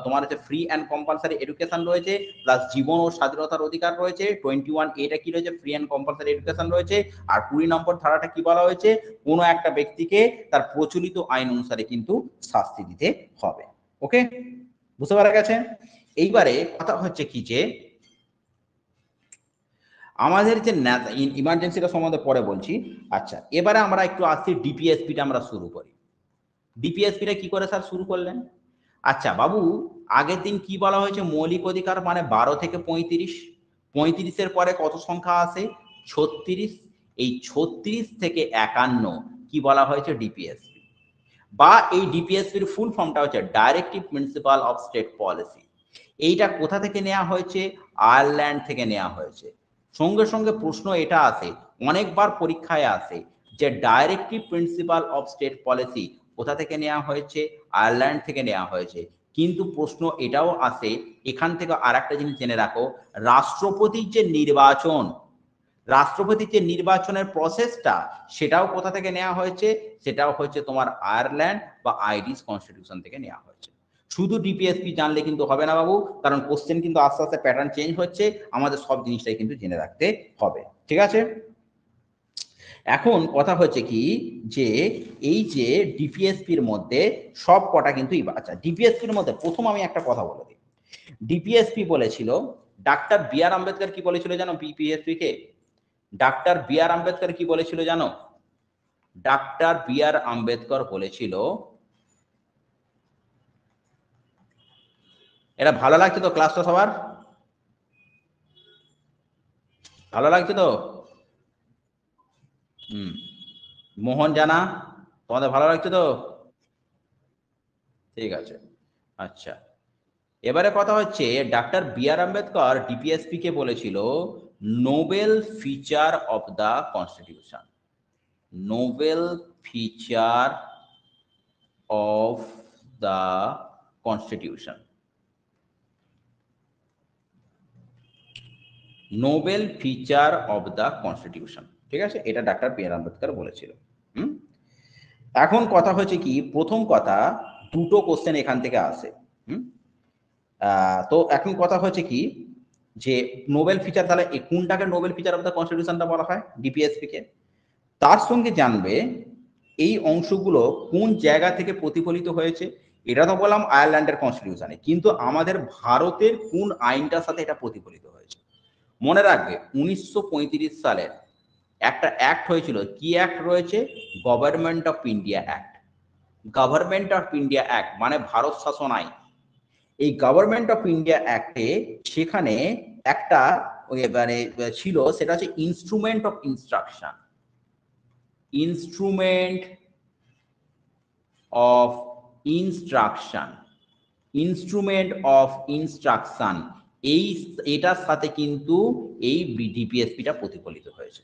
তোমার হচ্ছে ফ্রি অ্যান্ড কম্পালসারি এডুকেশন রয়েছে, প্লাস জীবন ও স্বাধীনতার অধিকার রয়েছে। 21 এটা কি রয়েছে, ফ্রি অ্যান্ড কম্পালসারি এডুকেশন রয়েছে। আর 20 নম্বর ধারাটা কি বলা হয়েছে, কোনো একটা ব্যক্তিকে তার প্রচলিত আইন অনুসারে কিন্তু শাস্তি দিতে হবে। ওকে, বুঝতে পারা গেছে? এইবারে কথা হচ্ছে কি যে আমাদের যে ইমার্জেন্সিটা সম্বন্ধে পরে বলছি। আচ্ছা, এবারে আমরা একটু আসছি ডিপিএসপিটা আমরা শুরু করি। ডিপিএসপিটা কি করে স্যার শুরু করলেন? আচ্ছা বাবু, আগের দিন কি বলা হয়েছে, মৌলিক অধিকার মানে 12 থেকে 35। 35-এর পরে কত সংখ্যা আসে? 36। এই 36 থেকে 51 কি বলা হয়েছে, ডিপিএসপি। বা এই ডিপিএসপির ফুল ফর্মটা হচ্ছে directive principle of state policy. এইটা কোথা থেকে নেওয়া হয়েছে? আয়ারল্যান্ড থেকে নেওয়া হয়েছে। সঙ্গে সঙ্গে প্রশ্ন এটা আসে, অনেকবার পরীক্ষায় আসে, যে directive principle of state policy কোথা থেকে নেওয়া হয়েছে? আয়ারল্যান্ড থেকে নেওয়া হয়েছে। কিন্তু প্রশ্ন এটাও আসে, এখান থেকে আর একটা জিনিস জেনে রাখো, রাষ্ট্রপতির যে নির্বাচনের প্রসেসটা, সেটাও কোথা থেকে নেওয়া হয়েছে? সেটাও হচ্ছে তোমার আয়ারল্যান্ড বা আইরিশ কনস্টিটিউশন থেকে নেওয়া হয়েছে। শুধু ডিপিএসপি জানলে কিন্তু হবে না বাবু, কারণ কোশ্চেন কিন্তু আস্তে আস্তে প্যাটার্ন চেঞ্জ হচ্ছে, আমাদের সব জিনিসটাই কিন্তু জেনে রাখতে হবে। ঠিক আছে, এখন কথা হচ্ছে কি যে এই যে ডিপিএসপির মধ্যে সব কটা কিন্তু, আচ্ছা ডিপিএসপির মধ্যে প্রথম আমি একটা কথা বলে দিই। ডিপিএসপি বলেছিল, ডাক্তার বি আর আম্বেদকর কি বলেছিল জানো ডিপিএসপি কে? ডাক্তার বি আর আম্বেদকর কি বলেছিল জানো? ডাক্তার বি আর আম্বেদকর বলেছিল, এটা ভালো লাগছে তো ক্লাসটা সবার? ভালো লাগছে তো? মোহন জানা, তোমাদের ভালো লাগছে তো? ঠিক আছে, আচ্ছা। এবারে কথা হচ্ছে, doctor B R Ambedkar DPSP কে বলেছিল Nobel feature of the constitution. Nobel feature of the constitution. Nobel feature of the constitution, ঠিক আছে, এটা ডাক্তার বি আর আম্বেদকর বলেছিল। এখন কথা হচ্ছে কি, প্রথম কথা, দুটো কোশ্চেন এখান থেকে আসে। তো এখন কথা হচ্ছে কি যে নোবেল ফিচার, তাহলে কোনটাকে নোবেল ফিচার অফ দ্য কনস্টিটিউশনটা বলা হয়? ডিপিএসপি কে। তার সঙ্গে জানবে এই অংশগুলো কোন জায়গা থেকে প্রতিফলিত হয়েছে। এটা তো বললাম আয়ারল্যান্ডের কনস্টিটিউশনে, কিন্তু আমাদের ভারতের কোন আইনটার সাথে এটা প্রতিফলিত হয়েছে? মনে রাখবে 1935 সালের একটা অ্যাক্ট হয়েছিল। কি অ্যাক্ট রয়েছে? Government of India act. Government of India act মানে ভারত শাসন আইন। এই গভর্নমেন্ট অফ ইন্ডিয়া অ্যাক্টে সেখানে একটা মানে ছিল, সেটা হচ্ছে instrument of instruction. Instrument of instruction, instrument of instruction, এটার সাথে কিন্তু এই ডিপিএসপিটা প্রতিফলিত হয়েছে।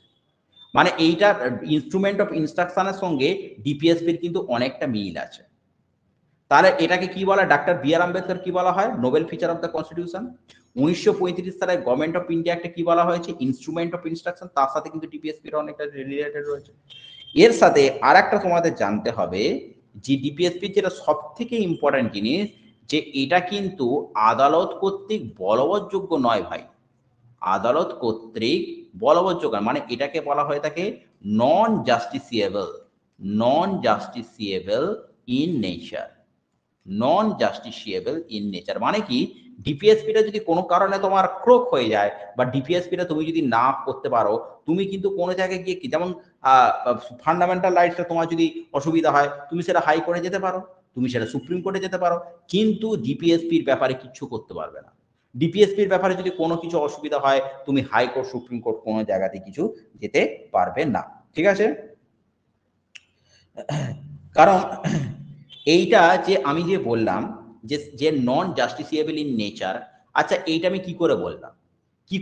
মানে এইটা ইনস্ট্রুমেন্ট অফ ইনস্ট্রাকশনের সঙ্গে ডিপিএসপির কিন্তু অনেকটা মিল আছে। তাহলে এটাকে কি বলা, ডাক্তার বি আর আম্বেদকর কি বলা হয়? Nobel feature of the constitution. 1935 সালে গভর্নমেন্ট অফ ইন্ডিয়া একটা কি বলা হয়েছে? Instrument of instruction. তার সাথে কিন্তু ডিপিএসপির অনেকটা রিলেটেড রয়েছে। এর সাথে আর একটা তোমাদের জানতে হবে যে ডিপিএসপি যেটা সব থেকে ইম্পর্টেন্ট জিনিস, যে এটা কিন্তু আদালত কর্তৃক বলবৎযোগ্য নয় ভাই। আদালত কর্তৃক বলবৎযোগ্য মানে এটাকে বলা হয়ে থাকে non justiciable. Non justiciable in nature. Non justiciable in nature মানে কি, ডিপিএসপিটা যদি কোনো কারণে তোমার ক্রোক হয়ে যায়, বা ডিপিএসপিটা তুমি যদি না করতে পারো, তুমি কিন্তু কোনো জায়গায় গিয়ে কি, যেমন ফান্ডামেন্টাল রাইটসটা তোমার যদি অসুবিধা হয়, তুমি সেটা হাই কোর্টে যেতে পারো, তুমি সেটা সুপ্রিম কোর্টে যেতে পারো, কিন্তু ডিপিএসপির ব্যাপারে কিচ্ছু করতে পারবে না। ডিপিএসপির ব্যাপারে যদি কোনো কিছু অসুবিধা হয়, তুমি হাইকোর্ট সুপ্রিম কোর্ট কোনো জায়গাতে কিছু যেতে পারবে না। ঠিক আছে, কারণ এইটা যে আমি যে বললাম যে নন জাস্টিসিয়েবল ইন নেচার, আচ্ছা এইটা আমি কি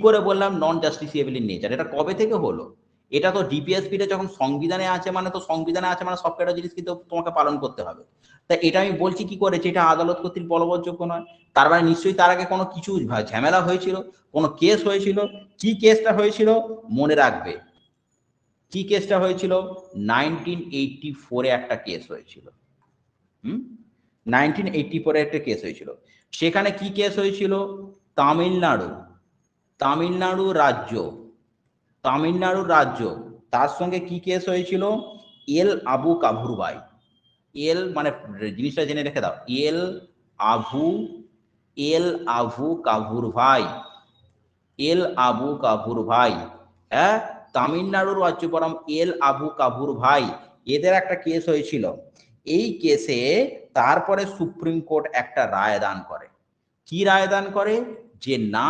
করে বললাম নন জাস্টিসিয়েবল ইন নেচার? এটা কবে থেকে হলো? এটা তো ডিপিএসপিটা যখন সংবিধানে আছে মানে তো সংবিধানে আছে মানে সব কটা জিনিস কিন্তু তোমাকে পালন করতে হবে। তা এটা আমি বলছি কি করে যে এটা আদালত কর্তৃক বলবৎযোগ্য নয়, তার মানে নিশ্চয়ই তার আগে কোনো কিছু ঝামেলা হয়েছিল, কোনো কেস হয়েছিল। কি কেসটা হয়েছিল মনে রাখবে, কি কেসটা হয়েছিল? 1984 একটা কেস হয়েছিল। 1984 একটা কেস হয়েছিল। সেখানে কি কেস হয়েছিল? তামিলনাড়ু, তামিলনাড়ু রাজ্য, তামিলনাড়ু রাজ্য, তার সঙ্গে কি কেস হয়েছিল? এল আবু কাভুর ভাই, এল মানে জিনিসটা জেনে রেখে দাও, আভু এল আবু কাভুর ভাই, এল আবু কাভুর ভাই, হ্যাঁ, তামিলনাড়ুর রাজ্যপাল এল আবু কাভুর ভাই, এদের একটা কেস হয়েছিল। এই কেসে তারপরে সুপ্রিম কোর্ট একটা রায় দান করে। কি রায় দান করে? যে না,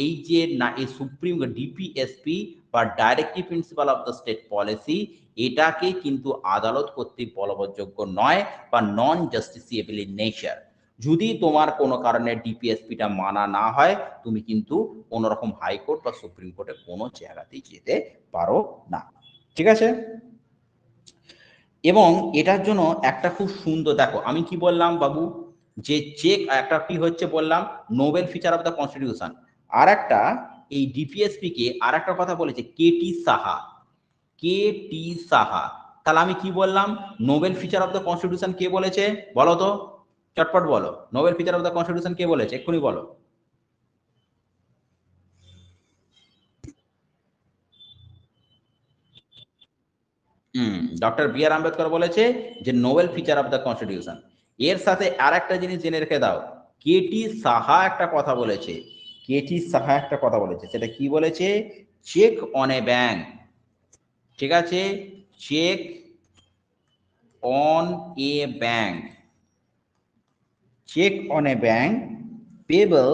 এই যে না এই সুপ্রিম ডিপিএসপি বা directive principle of the state policy, এটাকে কিন্তু আদালত কর্তৃক বলবৎযোগ্য নয় বা নন জাস্টিসিয়েবল ইন নেচার। যদি তোমার কোনো কারণে ডিপিএসপিটা মানা না হয়, তুমি কিন্তু কোনো রকম হাইকোর্ট বা সুপ্রিম কোর্টে কোনো জায়গাতেই যেতে পারো না। ঠিক আছে? এবং এটার জন্য একটা খুব সুন্দর, দেখো আমি কি বললাম বাবু, যে চেক একটা কি হচ্ছে বললাম, novel feature of the constitution. আর একটা এই ডিপিএসপি কে আর একটা কথা বলেছে কেটি সাহা, কেটি সাহা। তাহলে আমি কি বললাম? Novel feature of the constitution কে বলেছে বলো তো, চটপট বলো, novel feature of the constitution কে বলেছে এক্ষুনি বলো। ডক্টর বি আর আম্বেদকর বলেছে যে novel feature of the constitution. এর সাথে আর একটা জিনিস জেনে রেখে দাও, কেটি সাহা একটা কথা বলেছে, কেটি সাহা একটা কথা বলেছে, সেটা কি বলেছে? চেক অন এ ব্যাংক, ঠিক আছে, cheque on a bank, cheque on a bank payable,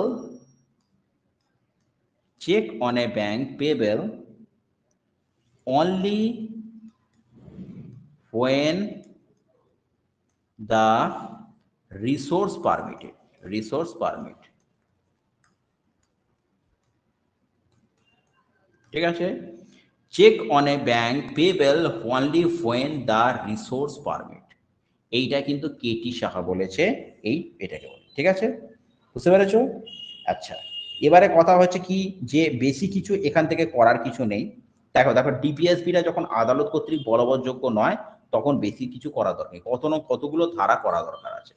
cheque on a bank payable only when the resource permitted, resource permit, ঠিক আছে, cheque on a bank payable only when the resource permit, এইটা কিন্তু Katie Saha বলেছে, এই এটাকে বলে। ঠিক আছে, বুঝতে পেরেছো? আচ্ছা, এবারে কথা হচ্ছে কি, যে বেশি কিছু এখান থেকে করার কিছু নেই। দেখো দেখো ডিপিএসপিটা যখন আদালত কর্তৃক বলবৎযোগ্য নয়, তখন বেশি কিছু করা দরকার, কতগুলো ধারা করা দরকার আছে।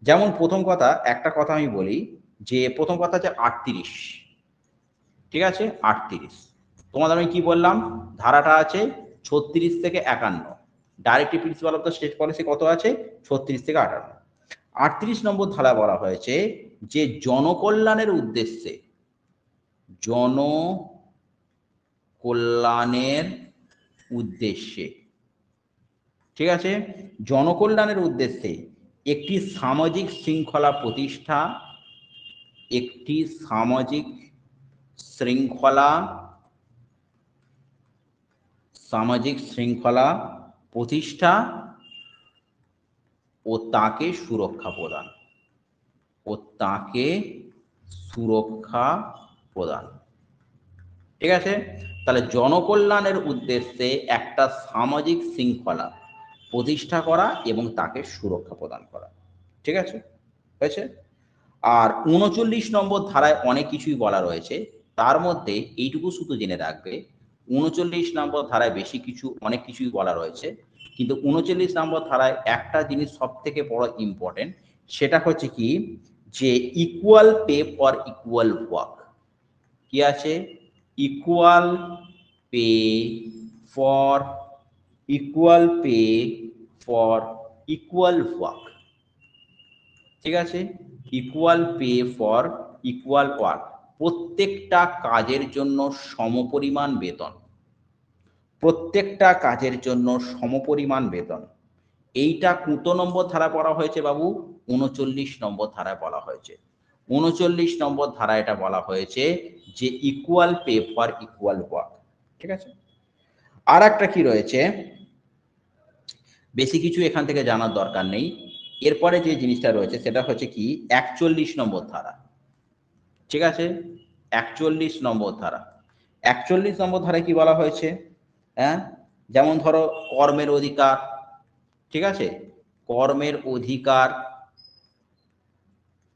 যেমন প্রথম কথা, একটা কথা আমি বলি, যে প্রথম কথা হচ্ছে 38, ঠিক আছে, 38 তোমাদের আমি কি বললাম, ধারাটা আছে 36 থেকে 51, directive principle of the state policy কত আছে? 36 থেকে 58। 38 নম্বর ধারা বলা হয়েছে যে জনকল্যাণের উদ্দেশ্যে, জনকল্যাণের উদ্দেশ্যে, ঠিক আছে, জনকল্যাণের উদ্দেশ্যে একটি সামাজিক শৃঙ্খলা প্রতিষ্ঠা, একটি সামাজিক শৃঙ্খলা, সামাজিক শৃঙ্খলা প্রতিষ্ঠা ও তাকে সুরক্ষা প্রদান, ও তাকে সুরক্ষা প্রদান। ঠিক আছে, তাহলে জনকল্যাণের উদ্দেশ্যে একটা সামাজিক শৃঙ্খলা প্রতিষ্ঠা করা এবং তাকে সুরক্ষা প্রদান করা। ঠিক আছে, হয়েছে। আর 39 নম্বর ধারায় অনেক কিছুই বলা রয়েছে, তার মধ্যে এইটুকু শুধু জেনে রাখবে, 39 নম্বর ধারায় বেশি কিছু অনেক কিছুই বলা রয়েছে, কিন্তু 39 নম্বর ধারায় একটা জিনিস সব থেকে বড় ইম্পর্টেন্ট, সেটা হচ্ছে কি, যে equal pay for equal work. কি আছে? Equal pay for, equal pay for equal work. ঠিক আছে, equal pay for equal work, প্রত্যেকটা কাজের জন্য সমপরিমাণ বেতন, প্রত্যেকটা কাজের জন্য সমপরিমাণ বেতন। এইটা কত নম্বর ধারা বলা হয়েছে বাবু? 39 নম্বর ধারায় বলা হয়েছে। 39 নম্বর ধারা এটা বলা হয়েছে যে equal pay for equal work. ঠিক আছে, আর একটা কি রয়েছে, বেশি কিছু এখান থেকে জানার দরকার নেই। এরপরে যে জিনিসটা রয়েছে সেটা হচ্ছে কি 41 নম্বর ধারা। ঠিক আছে, 41 নম্বর ধারা, 41 নম্বর ধারায় কি বলা হয়েছে? হ্যাঁ, যেমন ধরো কর্মের অধিকার, ঠিক আছে, কর্মের অধিকার,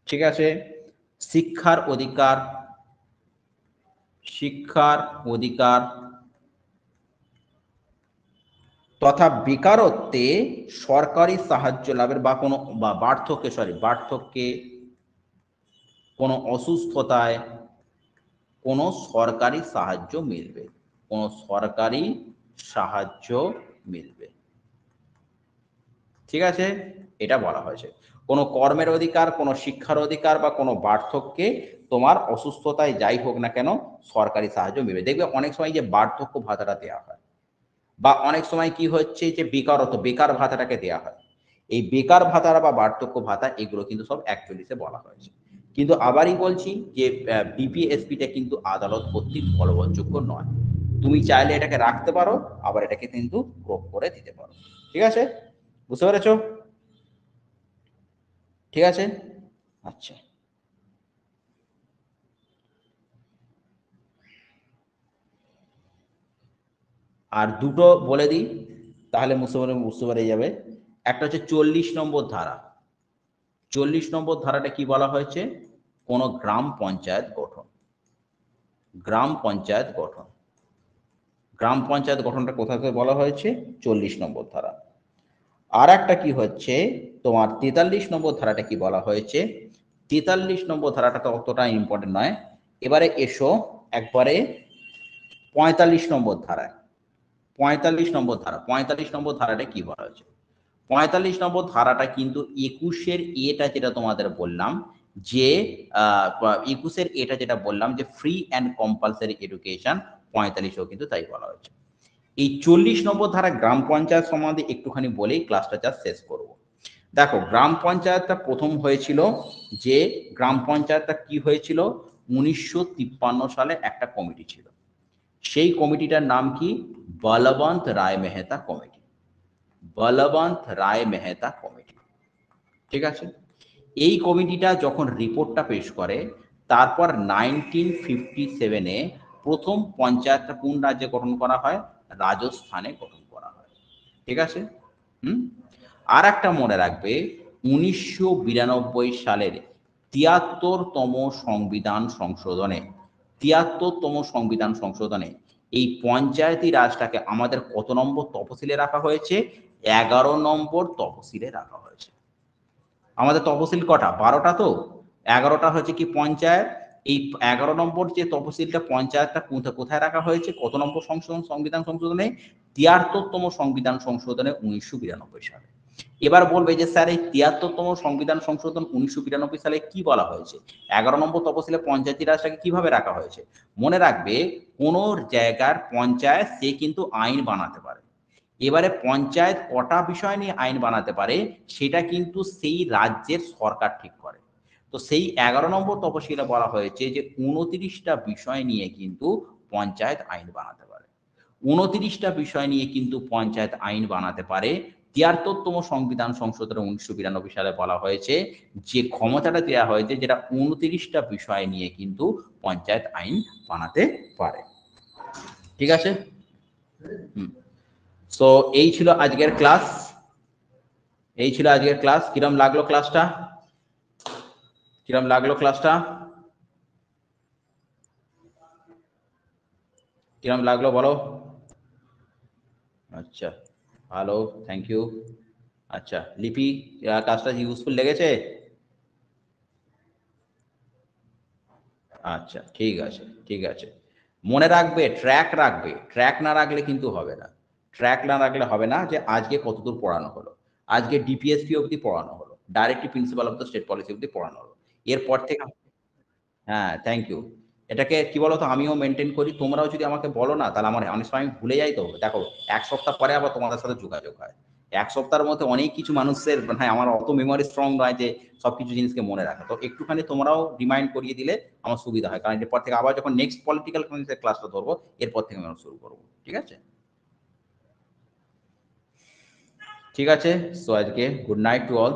ঠিক আছে, শিক্ষার অধিকার, শিক্ষার অধিকার তথা বেকারত্বে সরকারি সাহায্য লাভের বা কোনো বা বার্ধক্যে কোনো অসুস্থতায় কোনো সরকারি সাহায্য মিলবে, কোনো সরকারি সাহায্য মিলবে, ঠিক আছে, এটা বলা হয়েছে। কোনো কর্মের অধিকার, কোনো শিক্ষার অধিকার বা কোনো বার্ধক্যে তোমার অসুস্থতায় যাই হোক না কেন সরকারি সাহায্য মিলবে। দেখবে অনেক সময় যে বার্ধক্য ভাতাটা দেওয়া হয় বা অনেক সময় কি হচ্ছে যে বেকার ভাতাটাকে দেওয়া হয়, এই বেকার ভাতা বা বার্ধক্য ভাতা এগুলো কিন্তু সব 41 বলা হয়েছে। কিন্তু আবারই বলছি যে বিপিএসপিটা কিন্তু আদালত কর্তৃক বলবৎযোগ্য নয়। তুমি চাইলে এটাকে রাখতে পারো, আবার এটাকে কিন্তু ক্রপ করে দিতে পারো, ঠিক আছে, বুঝতে পেরেছো? ঠিক আছে, আচ্ছা। আর দুটো বলে দিই, তাহলে বুঝতে পারে যাবে। একটা হচ্ছে 40 নম্বর ধারা। 40 নম্বর ধারাটা কি বলা হয়েছে? কোন গ্রাম পঞ্চায়েত গঠন, গ্রাম পঞ্চায়েত গঠন, গ্রাম পঞ্চায়েত গঠনটা কোথা থেকে বলা হয়েছে? 40 নম্বর ধারা। আর একটা কি হচ্ছে তোমার 43 নম্বর ধারাটা কি বলা হয়েছে? 43 নম্বর ধারাটা তো অতটা ইম্পর্টেন্ট নয়। এবারে এসো একবারে 45 নম্বর ধারায়। 45 নম্বর ধারা, 45 নম্বর ধারাটা কি বলা হয়েছে? 45 নম্বর ধারাটা কিন্তু 21-এর এটা যেটা তোমাদের বললাম যে 21-এর এটা যেটা বললাম যে ফ্রি অ্যান্ড কম্পালসারি এডুকেশন, 45-এও কিন্তু তাই বলা হয়েছে। এই 40 নম্বর ধারা গ্রাম পঞ্চায়েত সম্বন্ধে একটুখানি বলেই ক্লাসটা যা শেষ করব। দেখো গ্রাম পঞ্চায়েতটা প্রথম হয়েছিল, যে গ্রাম পঞ্চায়েতটা কি হয়েছিল 1953 সালে একটা কমিটি ছিল, সেই কমিটিটার নাম কি? বলবন্ত রায় মেহতা কমিটি, বলবন্ত রায় মেহতা কমিটি, ঠিক আছে। এই কমিটিটা যখন রিপোর্টটা পেশ করে, তারপর 1957-এ প্রথম পঞ্চায়েতটা কোন রাজ্যে গঠন করা হয়? রাজস্থানে গঠন করা হয়, ঠিক আছে। আর একটা মনে রাখবে, 1992 সালের 73তম সংবিধান সংশোধনে, 73তম সংবিধান সংশোধনে এই পঞ্চায়েতি রাজটাকে আমাদের কত নম্বর তফসিলে রাখা হয়েছে? 11 নম্বর তফসিলে রাখা হয়েছে। আমাদের তফসিল কটা? 12টা, তো 11টা হচ্ছে কি পঞ্চায়েত। এই 11 নম্বর যে তফসিলটা পঞ্চায়েতটা কোথায় রাখা হয়েছে? কত নম্বর সংশোধন সংবিধান সংশোধনে? 73তম সংবিধান সংশোধনে 1992 সালে। এবার বলবে যে স্যার এই 73তম সংবিধান সংশোধন 1992 সালে কি বলা হয়েছে? 11 নম্বর তফসিলে পঞ্চায়েতি রাজটাকে কিভাবে রাখা হয়েছে? মনে রাখবে, কোন জায়গার পঞ্চায়েত সে কিন্তু আইন বানাতে পারে। এবারে পঞ্চায়েত কটা বিষয় নিয়ে আইন বানাতে পারে সেটা কিন্তু সেই রাজ্যের সরকার ঠিক করে। তো সেই 11 নম্বর তফসিলে বলা হয়েছে যে 29টা বিষয় নিয়ে কিন্তু পঞ্চায়েত আইন বানাতে পারে, 29টা বিষয় নিয়ে কিন্তু পঞ্চায়েত আইন বানাতে পারে। 73তম সংবিধান সংশোধনে 1992 সালে বলা হয়েছে যে ক্ষমতাটা দেওয়া হয়েছে, যেটা 29টা বিষয় নিয়ে কিন্তু পঞ্চায়েত আইন বানাতে পারে, ঠিক আছে। সো এই ছিল আজকের ক্লাস, এই ছিল আজকের ক্লাস। কিরম লাগলো ক্লাসটা? কিরম লাগলো ক্লাসটা? কিরম লাগলো বলো? আচ্ছা, ভালো, থ্যাংক ইউ। আচ্ছা লিপি, কাজটা ইউজফুল লেগেছে? আচ্ছা ঠিক আছে, ঠিক আছে। মনে রাখবে, ট্র্যাক রাখবে, ট্র্যাক না রাখলে কিন্তু হবে না। ট্র্যাক না রাখলে হবে না যে আজকে কতদূর পড়ানো হলো। আজকে ডিপিএসপি অবধি পড়ানো হলো, directly principal of the state policy অবধি পড়ানো হলো। এরপর থেকে হ্যাঁ, থ্যাংক ইউ। এটাকে কি বলতো আমিও মেনটেন করি, তোমরাও যদি আমাকে বলো না তাহলে আমার অনেক সময় আমি ভুলে যাই। তো দেখো 1 সপ্তাহ পরে আবার তোমাদের সাথে যোগাযোগ হয়। 1 সপ্তাহের মধ্যে অনেক কিছু মানুষের, হ্যাঁ আমার অত মেমোরি স্ট্রং নয় যে সবকিছু জিনিসকে মনে রাখা। তো একটুখানি তোমরাও রিমাইন্ড করিয়ে দিলে আমার সুবিধা হয়, কারণ এরপর থেকে আবার যখন নেক্সট পলিটিক্যাল সায়েন্সের ক্লাসটা ধরবো এরপর থেকে আমি শুরু করবো, ঠিক আছে। ঠিক আছে, সো আজকে গুড নাইট টু অল।